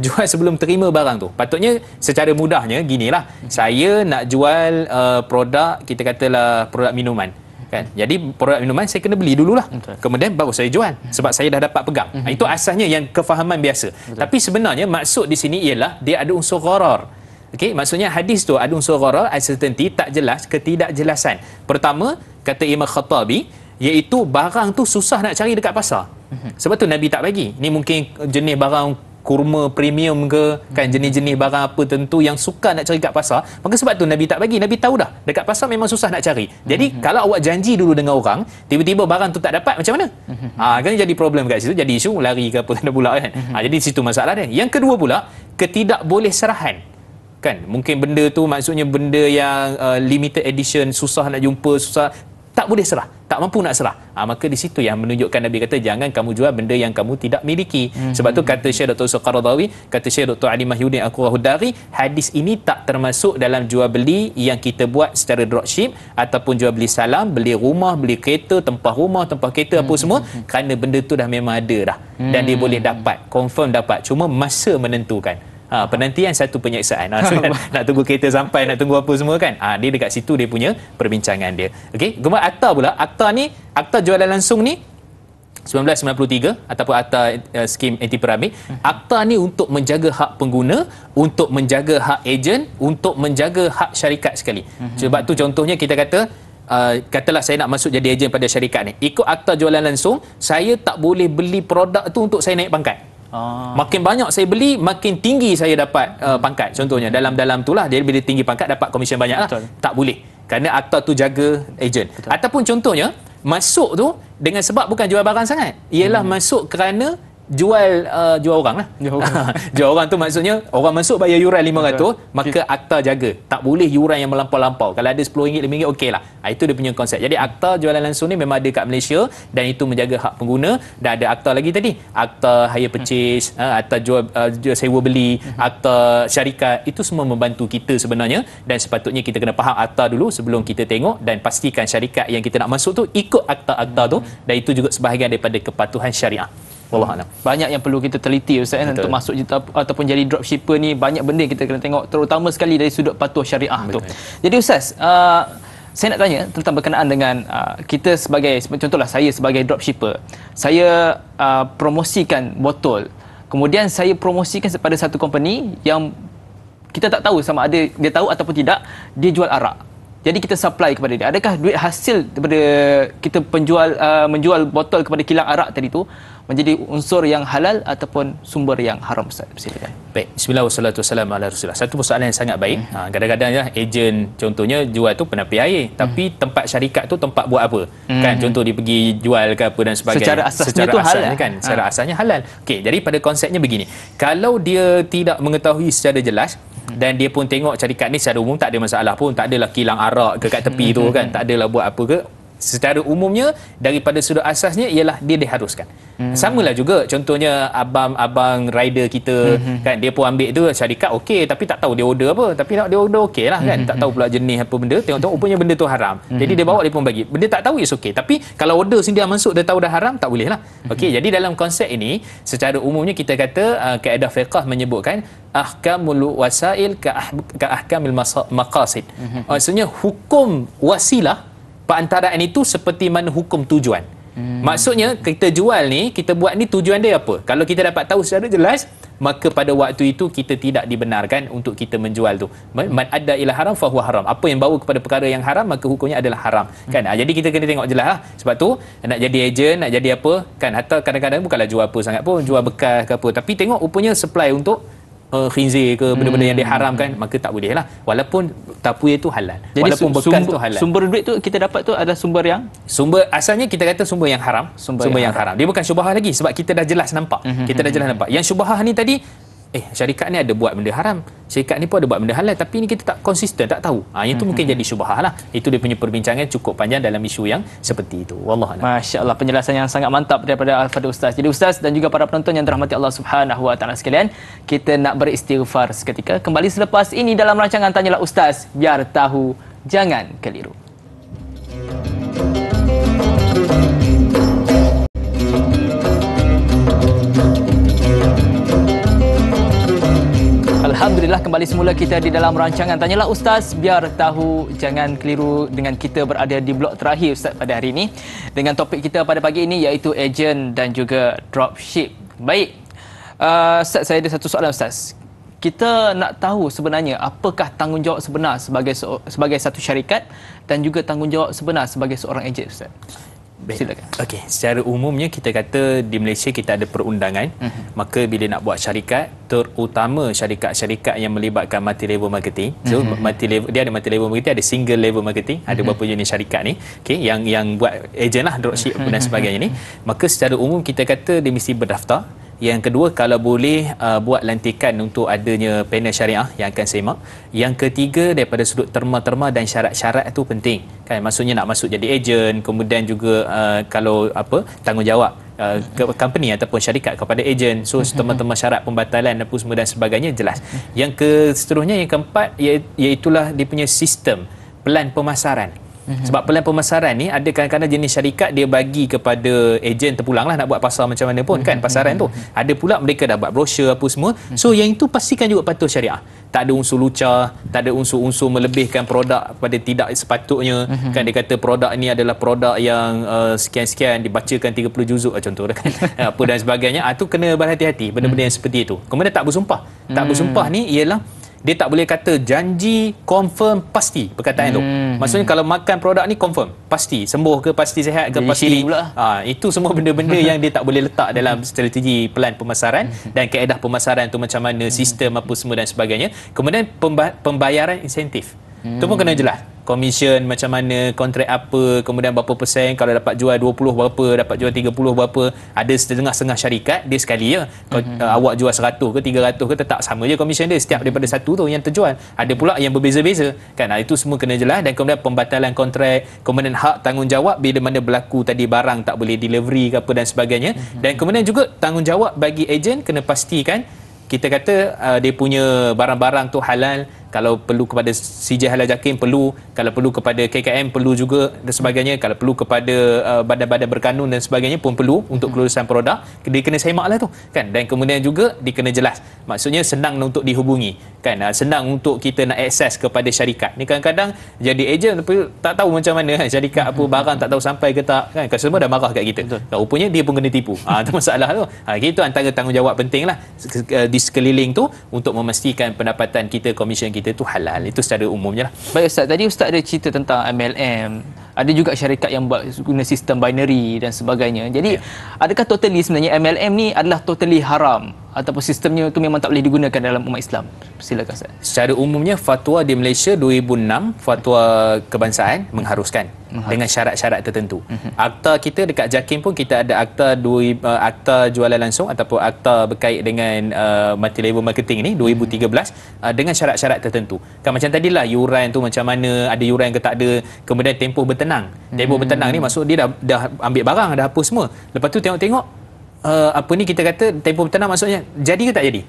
Jual sebelum terima barang tu. Patutnya secara mudahnya ginilah. Saya nak jual produk, kita katalah produk minuman. Kan? Jadi produk minuman saya kena beli dululah. Kemudian baru saya jual sebab saya dah dapat pegang. Itu asalnya yang kefahaman biasa. Tapi sebenarnya maksud di sini ialah dia ada unsur gharar. Okey, maksudnya hadis tu ada unsur gharar, uncertainty, tak jelas, ketidakjelasan. Pertama, kata Imam Khattabi, iaitu barang tu susah nak cari dekat pasar. Sebab tu Nabi tak bagi. Ni mungkin jenis barang kurma premium ke, kan, jenis-jenis barang apa tentu yang suka nak cari kat pasar, maka sebab tu Nabi tak bagi. Nabi tahu dah dekat pasar memang susah nak cari. Jadi kalau awak janji dulu dengan orang, tiba-tiba barang tu tak dapat, macam mana? Kan jadi problem kat situ, jadi isu lari ke apa kena pula kan. Jadi situ masalah dia. Yang kedua pula, ketidakbolehserahan. Kan, mungkin benda tu maksudnya benda yang limited edition, susah nak jumpa, susah, tak boleh serah. tak mampu nak serah. Maka di situ yang menunjukkan Nabi kata jangan kamu jual benda yang kamu tidak miliki. Sebab tu kata Syekh Dr. Yusuf Qaradawi, kata Syekh Dr. Ali Mahyudin Al-Qurahudari, hadis ini tak termasuk dalam jual beli yang kita buat secara dropship ataupun jual beli salam, beli rumah, beli kereta, tempah rumah, tempah kereta apa semua, kerana benda tu dah memang ada dah. Dan dia boleh dapat, confirm dapat. Cuma masa menentukan. Penantian satu penyeksaan. So, nak tunggu kereta sampai, nak tunggu apa semua kan. Dia dekat situ dia punya perbincangan dia. Okey, kemudian akta pula. Akta jualan langsung ni 1993 ataupun akta skim anti piramid. Akta ni untuk menjaga hak pengguna, untuk menjaga hak ejen, untuk menjaga hak syarikat sekali. Sebab tu contohnya kita kata katalah saya nak masuk jadi ejen pada syarikat ni. Ikut akta jualan langsung, saya tak boleh beli produk tu untuk saya naik pangkat. Makin banyak saya beli, makin tinggi saya dapat pangkat. Contohnya dalam itulah dia bila tinggi pangkat dapat komisen banyak lah. Tak boleh. Kerana akta tu jaga ejen. Ataupun contohnya masuk tu dengan sebab bukan jual barang sangat. Ialah masuk kerana jual orang lah. Jual orang tu maksudnya orang masuk bayar yuran 500, maka akta jaga. Tak boleh yuran yang melampau-lampau. Kalau ada RM10, RM5 okey lah. Itu dia punya konsep. Jadi akta jualan langsung ni memang ada kat Malaysia dan itu menjaga hak pengguna. Dan ada akta lagi tadi, akta hire purchase, akta jual sewa beli, akta syarikat. Itu semua membantu kita sebenarnya dan sepatutnya kita kena faham akta dulu sebelum kita tengok dan pastikan syarikat yang kita nak masuk tu ikut akta-akta tu, dan itu juga sebahagian daripada kepatuhan syariah. Wallahualam. Banyak yang perlu kita teliti Ustaz untuk masuk ataupun jadi dropshipper ni, banyak benda yang kita kena tengok, terutama sekali dari sudut patuh syariah tu. Jadi Ustaz, saya nak tanya tentang berkenaan dengan kita sebagai, contohlah saya sebagai dropshipper, saya promosikan botol, kemudian saya promosikan kepada satu company yang kita tak tahu sama ada dia tahu ataupun tidak, dia jual arak. Jadi kita supply kepada dia. Adakah duit hasil daripada kita menjual botol kepada kilang arak tadi tu menjadi unsur yang halal ataupun sumber yang haram, Ustaz? Silakan. Baik. Bismillah wassalatu wassalamu ala Rasulullah. Satu persoalan yang sangat baik. Kadang-kadang ya ejen contohnya jual tu penapi air, tapi tempat syarikat tu tempat buat apa? Kan contoh dia pergi jual ke apa dan sebagainya. Secara asasnya kan, secara asalnya halal. Okey, jadi pada konsepnya begini. Kalau dia tidak mengetahui secara jelas dan dia pun tengok syarikat ni secara umum tak ada masalah pun, tak adalah kilang arak ke kat tepi tu kan, tak adalah buat apa ke, secara umumnya daripada sudut asasnya ialah dia diharuskan. Samalah juga contohnya abang rider kita kan, dia pun ambil tu syarikat okey tapi tak tahu dia order apa, tapi dia order okey lah kan, tak tahu pula jenis apa benda, tengok-tengok rupanya benda tu haram. Jadi dia bawa, dia pun bagi. Benda tak tahu is okey, tapi kalau order sendiri masuk dia tahu dah haram, tak boleh lah. Okey, jadi dalam konsep ini secara umumnya kita kata kaedah fiqh menyebutkan ahkamul wasail ka ahkamil maqasid. Maksudnya hukum wasilah perantaraan itu seperti mana hukum tujuan. Maksudnya kita jual ni, kita buat ni, tujuan dia apa? Kalau kita dapat tahu secara jelas, maka pada waktu itu kita tidak dibenarkan untuk kita menjual tu. Man adda ila haram fa huwa haram. Apa yang bawa kepada perkara yang haram, maka hukumnya adalah haram. Kan? Jadi kita kena tengok jelas lah. Sebab tu nak jadi ejen, nak jadi apa, kan, hatta kadang-kadang bukanlah jual apa sangat pun, jual bekas ke apa, tapi tengok rupanya supply untuk khinzir ke benda-benda yang diharamkan, maka tak boleh lah, walaupun tapuya itu halal. Jadi walaupun bekas tu halal. Sumber duit tu kita dapat tu adalah sumber asalnya kita kata sumber yang haram, sumber yang haram. Dia bukan syubhah lagi sebab kita dah jelas nampak. Kita dah jelas nampak. Yang syubhah ni tadi, syarikat ni ada buat benda haram, syarikat ni pun ada buat benda halal, tapi ni kita tak konsisten, tak tahu. Yang tu mungkin jadi syubhah lah. Itu dia punya perbincangan cukup panjang dalam isu yang seperti itu. Wallahualam. Masya-Allah, penjelasan yang sangat mantap daripada Al-Fadhil Ustaz. Jadi Ustaz dan juga para penonton yang dirahmati Allah Subhanahu Wa Taala sekalian, kita nak beristighfar seketika. Kembali selepas ini dalam rancangan Tanyalah Ustaz, biar tahu jangan keliru. Alhamdulillah, kembali semula kita di dalam rancangan Tanyalah Ustaz, biar tahu jangan keliru, dengan kita berada di blok terakhir Ustaz pada hari ini dengan topik kita pada pagi ini iaitu ejen dan juga dropship. Baik, Ustaz, saya ada satu soalan Ustaz. Kita nak tahu sebenarnya apakah tanggungjawab sebenar sebagai satu syarikat dan juga tanggungjawab sebenar sebagai seorang ejen, Ustaz. Silakan. Okey, secara umumnya kita kata di Malaysia kita ada perundangan. Maka bila nak buat syarikat, terutama syarikat-syarikat yang melibatkan multi level marketing. So dia ada multi level marketing, ada single level marketing, ada beberapa jenis syarikat ni. Okey, yang buat ejen lah, dropship dan sebagainya ni. Maka secara umum kita kata dia mesti berdaftar. Yang kedua, kalau boleh buat lantikan untuk adanya panel syariah yang akan semak. Yang ketiga, daripada sudut terma-terma dan syarat-syarat itu penting kan, maksudnya nak masuk jadi ejen, kemudian juga kalau tanggungjawab company ataupun syarikat kepada ejen, so terma-terma syarat pembatalan apa semua dan sebagainya jelas. Yang seterusnya, yang keempat, iaitulah dia punya sistem pelan pemasaran. Sebab pelan pemasaran ni ada kadang-kadang jenis syarikat dia bagi kepada ejen terpulanglah nak buat pasar macam mana pun kan, pasaran tu. Ada pula mereka dah buat brosur apa semua. So yang itu pastikan juga patuh syariah. Tak ada unsur lucah, tak ada unsur-unsur melebihkan produk pada tidak sepatutnya. Kan dia kata produk ni adalah produk yang sekian-sekian dibacakan 30 juzuk contoh kan. Apa dan sebagainya. Itu kena berhati-hati benda-benda yang seperti itu. Kemudian tak bersumpah. Tak bersumpah ni ialah dia tak boleh kata janji confirm pasti perkataan tu. Maksudnya kalau makan produk ni confirm pasti sembuh ke, pasti sihat ke, pasti itu semua benda-benda yang dia tak boleh letak dalam strategi pelan pemasaran dan kaedah pemasaran tu macam mana, sistem apa semua dan sebagainya. Kemudian pembayaran insentif tu pun kena jelas. Komisen macam mana, kontrak apa, kemudian berapa persen, kalau dapat jual 20 berapa, dapat jual 30 berapa. Ada setengah-setengah syarikat dia sekali je awak jual 100 ke 300 ke tetap sama je komisen dia setiap daripada satu tu yang terjual. Ada pula yang berbeza-beza kan. Itu semua kena jelas. Dan kemudian pembatalan kontrak, kemudian hak tanggungjawab bila mana berlaku tadi barang tak boleh delivery ke apa dan sebagainya. Dan kemudian juga tanggungjawab bagi ejen kena pastikan kita kata dia punya barang-barang tu halal. Kalau perlu kepada CJ Halal Jakim perlu, kalau perlu kepada KKM perlu juga dan sebagainya, kalau perlu kepada badan-badan berkanun dan sebagainya pun perlu untuk kelulusan produk, dia kena semak lah tu kan. Dan kemudian juga dia kena jelas, maksudnya senang untuk dihubungi kan, senang untuk kita nak akses kepada syarikat ni. Kadang-kadang jadi ejen tapi tak tahu macam mana syarikat apa barang tak tahu sampai ke tak kan, semua dah marah kat kita. Rupanya dia pun kena tipu. Itu masalah tu. Itu antara tanggungjawab penting lah di sekeliling tu untuk memastikan pendapatan kita, komisen kita tu halal. Itu secara umumnya lah. Baik Ustaz, tadi Ustaz ada cerita tentang MLM, ada juga syarikat yang buat guna sistem binary dan sebagainya. Jadi adakah totally sebenarnya MLM ni adalah totally haram ataupun sistemnya tu memang tak boleh digunakan dalam umat Islam? Silakan Ustaz. Secara umumnya fatwa di Malaysia 2006, fatwa kebangsaan mengharuskan dengan syarat-syarat tertentu. Akta kita dekat JAKIM pun kita ada akta jualan langsung ataupun akta berkait dengan multi-level marketing ni 2013 dengan syarat-syarat tertentu. Kan macam tadilah yuran tu macam mana, ada yuran ke tak ada, kemudian tempoh bertenang. Tempoh bertenang ni maksud dia dah ambil barang, dah apa semua. Lepas tu tengok-tengok apa ni kita kata tempoh bertenang maksudnya jadi ke tak jadi.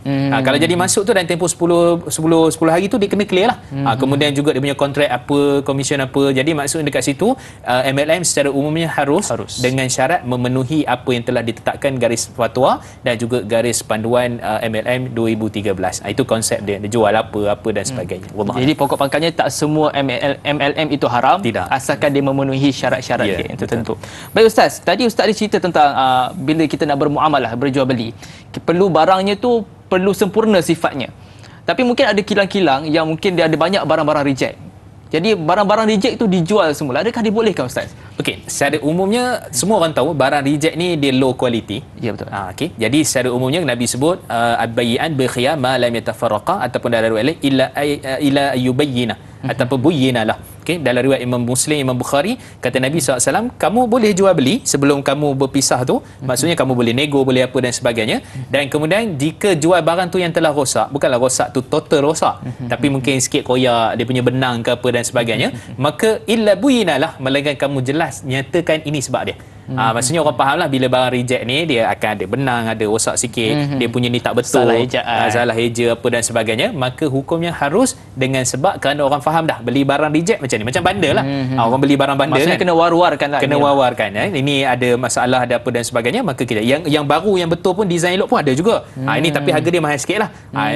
Kalau jadi masuk tu dan tempoh 10 hari tu dia kena clear lah. Kemudian juga dia punya kontrak apa, komisen apa. Jadi maksudnya dekat situ MLM secara umumnya harus dengan syarat memenuhi apa yang telah ditetapkan garis fatwa dan juga garis panduan MLM 2013. Itu konsep dia jual apa dan sebagainya. Jadi pokok pangkalnya tak semua MLM itu haram. Tidak. Asalkan dia memenuhi syarat-syarat dia yang tertentu. Baik Ustaz, tadi Ustaz ada cerita tentang bila kita nak bermuamalah, berjual beli, perlu barangnya tu perlu sempurna sifatnya. Tapi mungkin ada kilang-kilang yang mungkin dia ada banyak barang-barang reject. Jadi barang-barang reject tu dijual semula. Adakah dibolehkan Ustaz? Okey, secara umumnya semua orang tahu barang reject ni dia low quality. Ya betul. Okey, jadi secara umumnya Nabi sebut al-bay'an bi khiyar ma lam yatafarraqa ataupun dalam riwayat ila yubayyina ataupun buyyina lah. Okey, dalam riwayat Imam Muslim, Imam Bukhari, kata Nabi SAW, kamu boleh jual beli sebelum kamu berpisah tu, maksudnya kamu boleh nego, boleh apa dan sebagainya. Dan kemudian jika jual barang tu yang telah rosak, bukanlah rosak tu total rosak, tapi mungkin sikit koyak, dia punya benang ke apa dan sebagainya, maka illa buyina lah, melainkan kamu jelas nyatakan ini sebab dia. Maksudnya orang fahamlah bila barang reject ni dia akan ada benang, ada rosak sikit, dia punya ni tak betul, salah eja apa dan sebagainya, maka hukumnya harus dengan sebab kerana orang faham dah beli barang reject macam ni, macam bandar lah. Orang beli barang bandar maksudnya kan, kena war-warkan lah, kena war-warkan ini ada masalah, ada apa dan sebagainya, maka kita yang baru yang betul pun design elok pun ada juga. Ini tapi harga dia mahal sikit lah.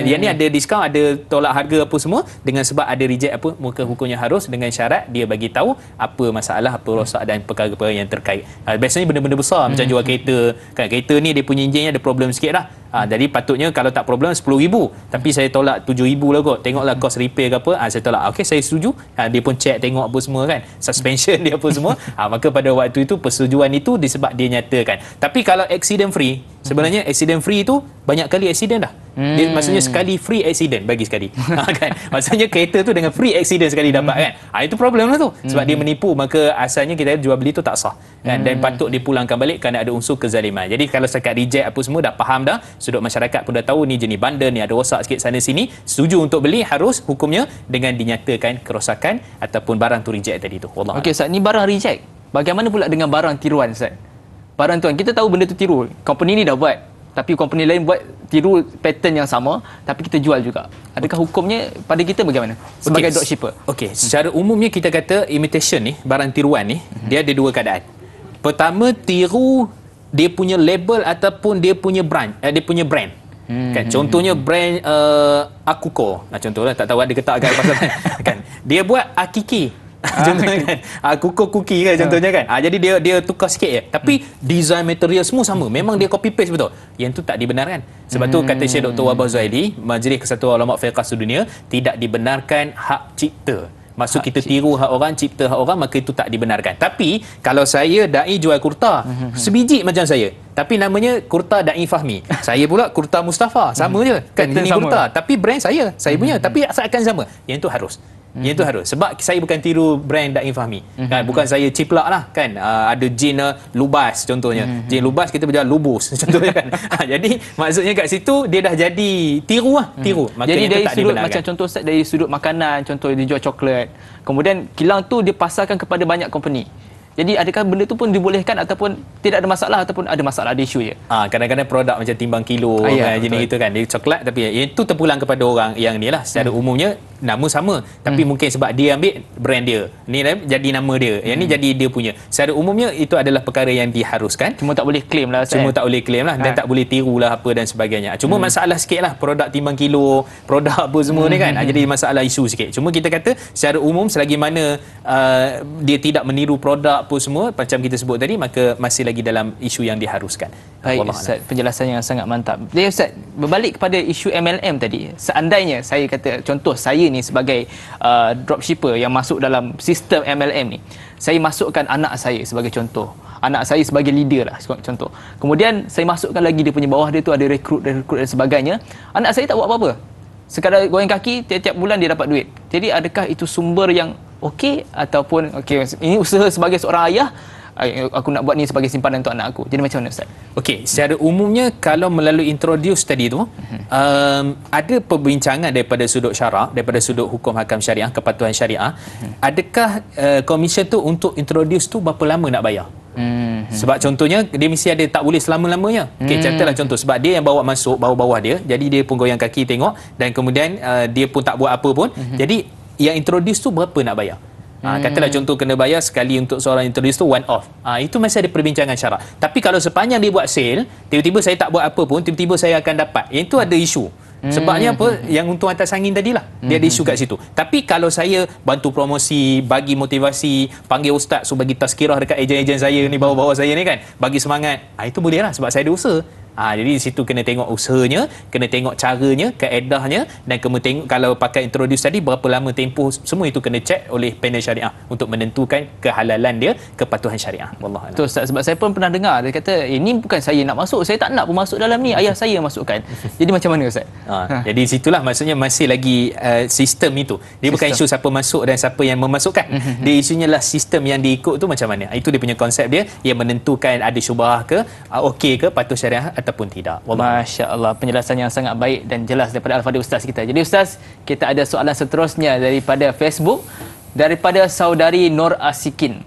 Yang ni ada diskaun, ada tolak harga apa semua, dengan sebab ada reject apa, maka hukumnya harus dengan syarat dia bagi tahu apa masalah, apa rosak dan perkara-perkara yang terkait. Biasanya benda-benda besar macam jual kereta kan, kereta ni dia punya enjin ada problem sikit lah, Jadi patutnya kalau tak problem 10,000, tapi saya tolak 7,000 lah kot. Tengoklah kos repair ke apa, saya tolak. Okey, saya setuju. Dia pun check tengok apa semua kan, suspension dia apa semua. Maka pada waktu itu persetujuan itu disebab dia nyatakan. Tapi kalau accident free, sebenarnya accident free itu banyak kali accident dah. Dia maksudnya sekali free accident bagi sekali. Kan? Maksudnya kereta tu dengan free accident sekali dapat kan. Itu problem lah tu. Sebab dia menipu, maka asalnya kita jual beli tu tak sah. Kan? Dan patut dipulangkan balik kerana ada unsur kezaliman. Jadi kalau setakat reject apa semua dah faham dah, sudut masyarakat pun dah tahu ni jenis bandar ni ada rosak sikit sana sini, setuju untuk beli, harus hukumnya dengan dinyatakan kerosakan ataupun barang tu reject tadi tu. Wallah. Okey Ustaz, ni barang reject. Bagaimana pula dengan barang tiruan Ustaz? Barang tuan, kita tahu benda tu tiru. Company ni dah buat, tapi company lain buat tiru pattern yang sama, tapi kita jual juga. Adakah hukumnya pada kita bagaimana sebagai dropshipper? Okey, secara umumnya kita kata imitation ni, barang tiruan ni, dia ada dua keadaan. Pertama, tiru dia punya label ataupun dia punya brand, kan contohnya brand Akuko. Contohnya tak tahu ada ke tak agak pasal kan. Dia buat Akiki. Contohnya kan Kuko cookie kan contohnya kan. Jadi dia tukar sikit je, tapi design material semua sama, memang dia copy paste betul. Yang tu tak dibenarkan. Sebab tu kata Syekh Dr. Wahbah Zuhaili, Majlis Kesatuan Ulama Fiqh Sedunia, tidak dibenarkan hak cipta. Maksud kita tiru hak orang, cipta hak orang, maka itu tak dibenarkan. Tapi kalau saya dai jual kurta sebiji macam saya, tapi namanya kurta Dai Fahmi, saya pula kurta Mustafa, sama je kan, jenis kurta, tapi brand saya punya, tapi asalkan sama. Yang itu harus. Yang itu harus. Sebab saya bukan tiru brand Dai Fahmi. Kan? Bukan saya ciplak lah. Kan? Ada jin Lubas contohnya. Jin Lubas kita berjalan Lubus contohnya kan. Jadi maksudnya kat situ dia dah jadi tiru lah. Tiru. Maka jadi dari sudut dibenarkan. macam contoh Ustaz, dari sudut makanan, contoh dia jual coklat. Kemudian kilang tu dia pasarkan kepada banyak company. Jadi adakah benda tu pun dibolehkan ataupun tidak ada masalah ataupun ada masalah, ada isu je? Kadang-kadang produk macam timbang kilo kan, jenis itu kan, dia coklat, tapi itu terpulang kepada orang yang ni lah. Secara umumnya nama sama, tapi mungkin sebab dia ambil brand dia, ni jadi nama dia, yang ni jadi dia punya. Secara umumnya itu adalah perkara yang diharuskan. Cuma tak boleh claim lah. Cuma tak boleh claim lah, dan tak boleh tiru lah apa dan sebagainya. Cuma masalah sikit lah produk timbang kilo, produk apa semua ni kan, jadi masalah isu sikit. Cuma kita kata secara umum selagi mana dia tidak meniru produk apa semua macam kita sebut tadi, maka masih lagi dalam isu yang diharuskan. Baik Ustaz, penjelasan yang sangat mantap. Jadi Ustaz, berbalik kepada isu MLM tadi, seandainya saya kata contoh saya ni sebagai dropshipper yang masuk dalam sistem MLM ni, saya masukkan anak saya sebagai contoh, anak saya sebagai leader lah contoh, kemudian saya masukkan lagi dia punya bawah dia tu ada rekrut dan sebagainya, anak saya tak buat apa-apa, sekadar goyang kaki, tiap-tiap bulan dia dapat duit. Jadi adakah itu sumber yang okey ataupun ini usaha sebagai seorang ayah, aku nak buat ni sebagai simpanan untuk anak aku. Jadi macam mana Ustaz? Okey, secara umumnya kalau melalui introduce tadi tu, ada perbincangan daripada sudut syarak, daripada sudut hukum hakam syariah, kepatuhan syariah, adakah komisen tu untuk introduce tu berapa lama nak bayar? Sebab contohnya dia mesti ada, tak boleh selama-lamanya. Okey, contohlah contoh sebab dia yang bawa masuk bawah-bawah dia, jadi dia pun goyang kaki tengok, dan kemudian dia pun tak buat apa pun. Jadi yang introduce tu berapa nak bayar? Katalah contoh kena bayar sekali untuk seorang introduce tu one off. Itu masih ada perbincangan syarak. Tapi kalau sepanjang dia buat sale, tiba-tiba saya tak buat apa pun, tiba-tiba saya akan dapat, yang itu ada isu. Sebabnya apa? Yang untung atas angin tadilah. Dia ada isu kat situ. Tapi kalau saya bantu promosi, bagi motivasi, panggil ustaz, so bagi tazkirah dekat ejen-ejen saya ni, bawah-bawah saya ni kan, bagi semangat, itu boleh lah sebab saya ada usaha. Jadi di situ kena tengok usahanya, kena tengok caranya, kaedahnya, dan kena tengok kalau pakai introduce tadi berapa lama tempoh, semua itu kena cek oleh panel syariah untuk menentukan kehalalan dia, kepatuhan syariah. Wallahualam. Betul Ustaz, sebab saya pun pernah dengar dia kata ini bukan saya nak masuk, saya tak nak pun masuk dalam ni, ayah saya masukkan. Jadi macam mana Ustaz? Jadi situlah maksudnya masih lagi sistem itu. Dia bukan isu siapa masuk dan siapa yang memasukkan. Dia isunya lah sistem yang diikut tu macam mana. Itu dia punya konsep dia yang menentukan ada syubhah ke, okey ke, patuh syariah ataupun tidak. Masya Allah, penjelasan yang sangat baik dan jelas daripada Al-Fadhil Ustaz kita. Jadi Ustaz, kita ada soalan seterusnya daripada Facebook, daripada saudari Nur Asikin.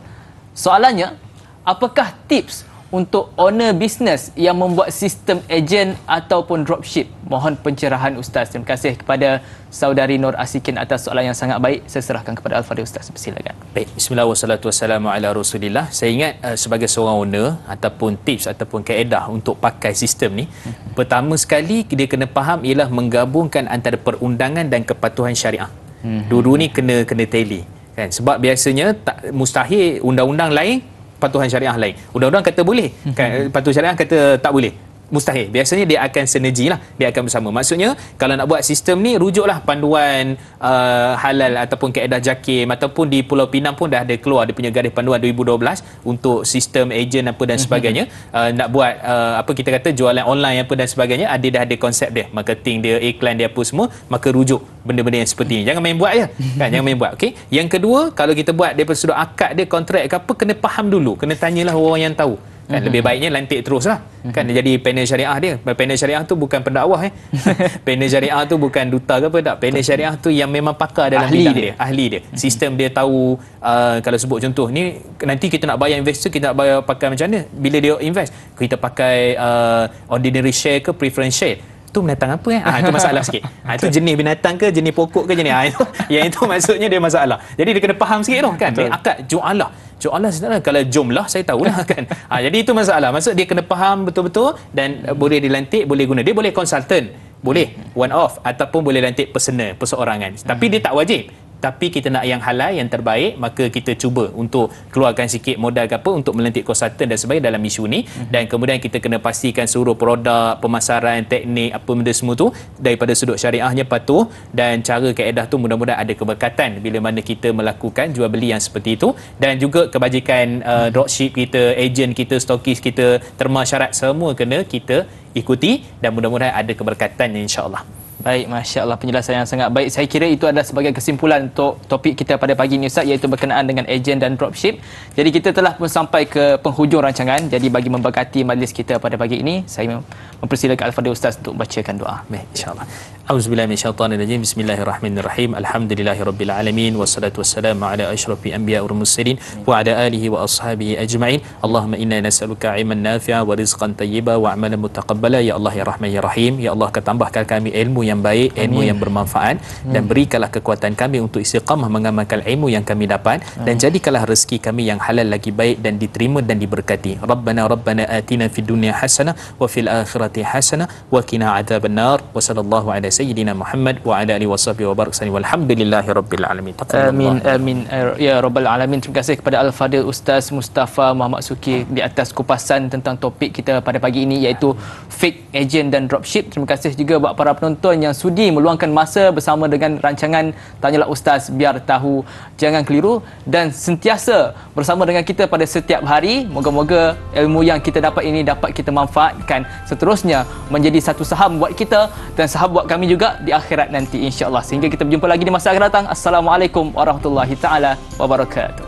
Soalannya, apakah tips untuk owner bisnes yang membuat sistem ejen ataupun dropship? Mohon pencerahan Ustaz. Terima kasih kepada saudari Nur Asikin atas soalan yang sangat baik. Saya serahkan kepada Al-Fadhil Ustaz. Silakan. Baik, bismillah wassalatu wassalamu ala rasulillah. Saya ingat sebagai seorang owner ataupun tips ataupun kaedah untuk pakai sistem ni, pertama sekali dia kena faham ialah menggabungkan antara perundangan dan kepatuhan syariah. Dua-dua ni kena tally kan, sebab biasanya tak mustahil undang-undang lain, patuhan syariah lain. Undang-undang kata boleh kan, patuhan syariah kata tak boleh. Mustahil. Biasanya dia akan sinergi lah, dia akan bersama. Maksudnya kalau nak buat sistem ni, rujuklah panduan halal ataupun kaedah JAKIM, ataupun di Pulau Pinang pun dah ada keluar dia punya garis panduan 2012 untuk sistem ejen apa dan sebagainya. Nak buat apa kita kata jualan online apa dan sebagainya, dah ada konsep dia, marketing dia, iklan dia apa semua, maka rujuk benda-benda yang seperti ni. Jangan main buat je kan, jangan main buat. Okey. Yang kedua, kalau kita buat daripada sudut akad dia, kontrak ke apa, kena faham dulu, kena tanyalah orang yang tahu. Kan lebih baiknya lantik terus lah kan, jadi panel syariah dia. Panel syariah tu bukan pendakwah panel syariah tu bukan duta ke apa, tak. Panel syariah tu yang memang pakar dalam bidang dia, ahli dia, sistem dia tahu. Kalau sebut contoh ni, nanti kita nak bayar investor, kita nak bayar pakai macam mana bila dia invest, kita pakai ordinary share ke preference share, tu binatang apa itu masalah sikit. Itu jenis binatang ke jenis pokok ke jenis yang itu maksudnya dia masalah. Jadi dia kena faham sikit tu kan. Akad jualah sebenarnya, kalau jumlah saya tahulah kan. Jadi itu masalah. Maksud dia kena faham betul-betul, dan boleh dilantik, boleh guna. Dia boleh konsultan, boleh one off, ataupun boleh lantik personal, perseorangan. Tapi dia tak wajib. Tapi kita nak yang halal, yang terbaik, maka kita cuba untuk keluarkan sikit modal ke apa untuk melantik konsultan dan sebagainya dalam isu ni. Dan kemudian kita kena pastikan seluruh produk, pemasaran, teknik, apa benda semua tu daripada sudut syariahnya patuh, dan cara kaedah tu mudah-mudahan ada keberkatan bila mana kita melakukan jual beli yang seperti itu. Dan juga kebajikan dropship kita, ejen kita, stokis kita, terma syarat semua kena kita ikuti, dan mudah-mudahan ada keberkatannya, insya-Allah. Baik, Masya Allah, penjelasan yang sangat baik. Saya kira itu adalah sebagai kesimpulan untuk topik kita pada pagi ini, Ustaz, iaitu berkenaan dengan ejen dan dropship. Jadi kita telah pun sampai ke penghujung rancangan. Jadi bagi memberkati majlis kita pada pagi ini, saya mempersilakan Al-Fadhil Ustaz untuk bacakan doa. Baik, insya-Allah. Auzubillahi minasyaitanirrajim. Bismillahirrahmanirrahim. Alhamdulillahirabbil alamin, wassalatu wassalamu ala asyrafil anbiya'i wal mursalin wa ala alihi wa ashabihi ajma'in. Allahumma inna nas'aluka ilman nafi'a wa rizqan thayyiba wa amalan mutaqabbala. Ya Allah ya Rahman ya Rahim, ya Allah, tambahkan kami ilmu yang baik, ilmu yang bermanfaat, dan berikanlah kekuatan kami untuk istiqamah mengamalkan ilmu yang kami dapat, dan jadikanlah rezeki kami yang halal lagi baik dan diterima dan diberkati. Rabbana atina fid dunya hasanah wa fil akhirati hasanah wa qina adzabannar. Wa sallallahu ala sayyidina Muhammad wa ala alihi washabihi wa barak sallam. Walhamdulillahirabbil alamin. Amin amin ya rabbal alamin. Terima kasih kepada Al-Fadhil Ustaz Mustafa Muhammad Suki di atas kupasan tentang topik kita pada pagi ini, iaitu fake agent dan dropship. Terima kasih juga buat para penonton yang sudi meluangkan masa bersama dengan rancangan Tanyalah Ustaz Biar Tahu. Jangan keliru dan sentiasa bersama dengan kita pada setiap hari. Moga-moga ilmu yang kita dapat ini dapat kita manfaatkan seterusnya menjadi satu saham buat kita dan saham buat kami juga di akhirat nanti, insya-Allah. Sehingga kita berjumpa lagi di masa akan datang. Assalamualaikum warahmatullahi taala wabarakatuh.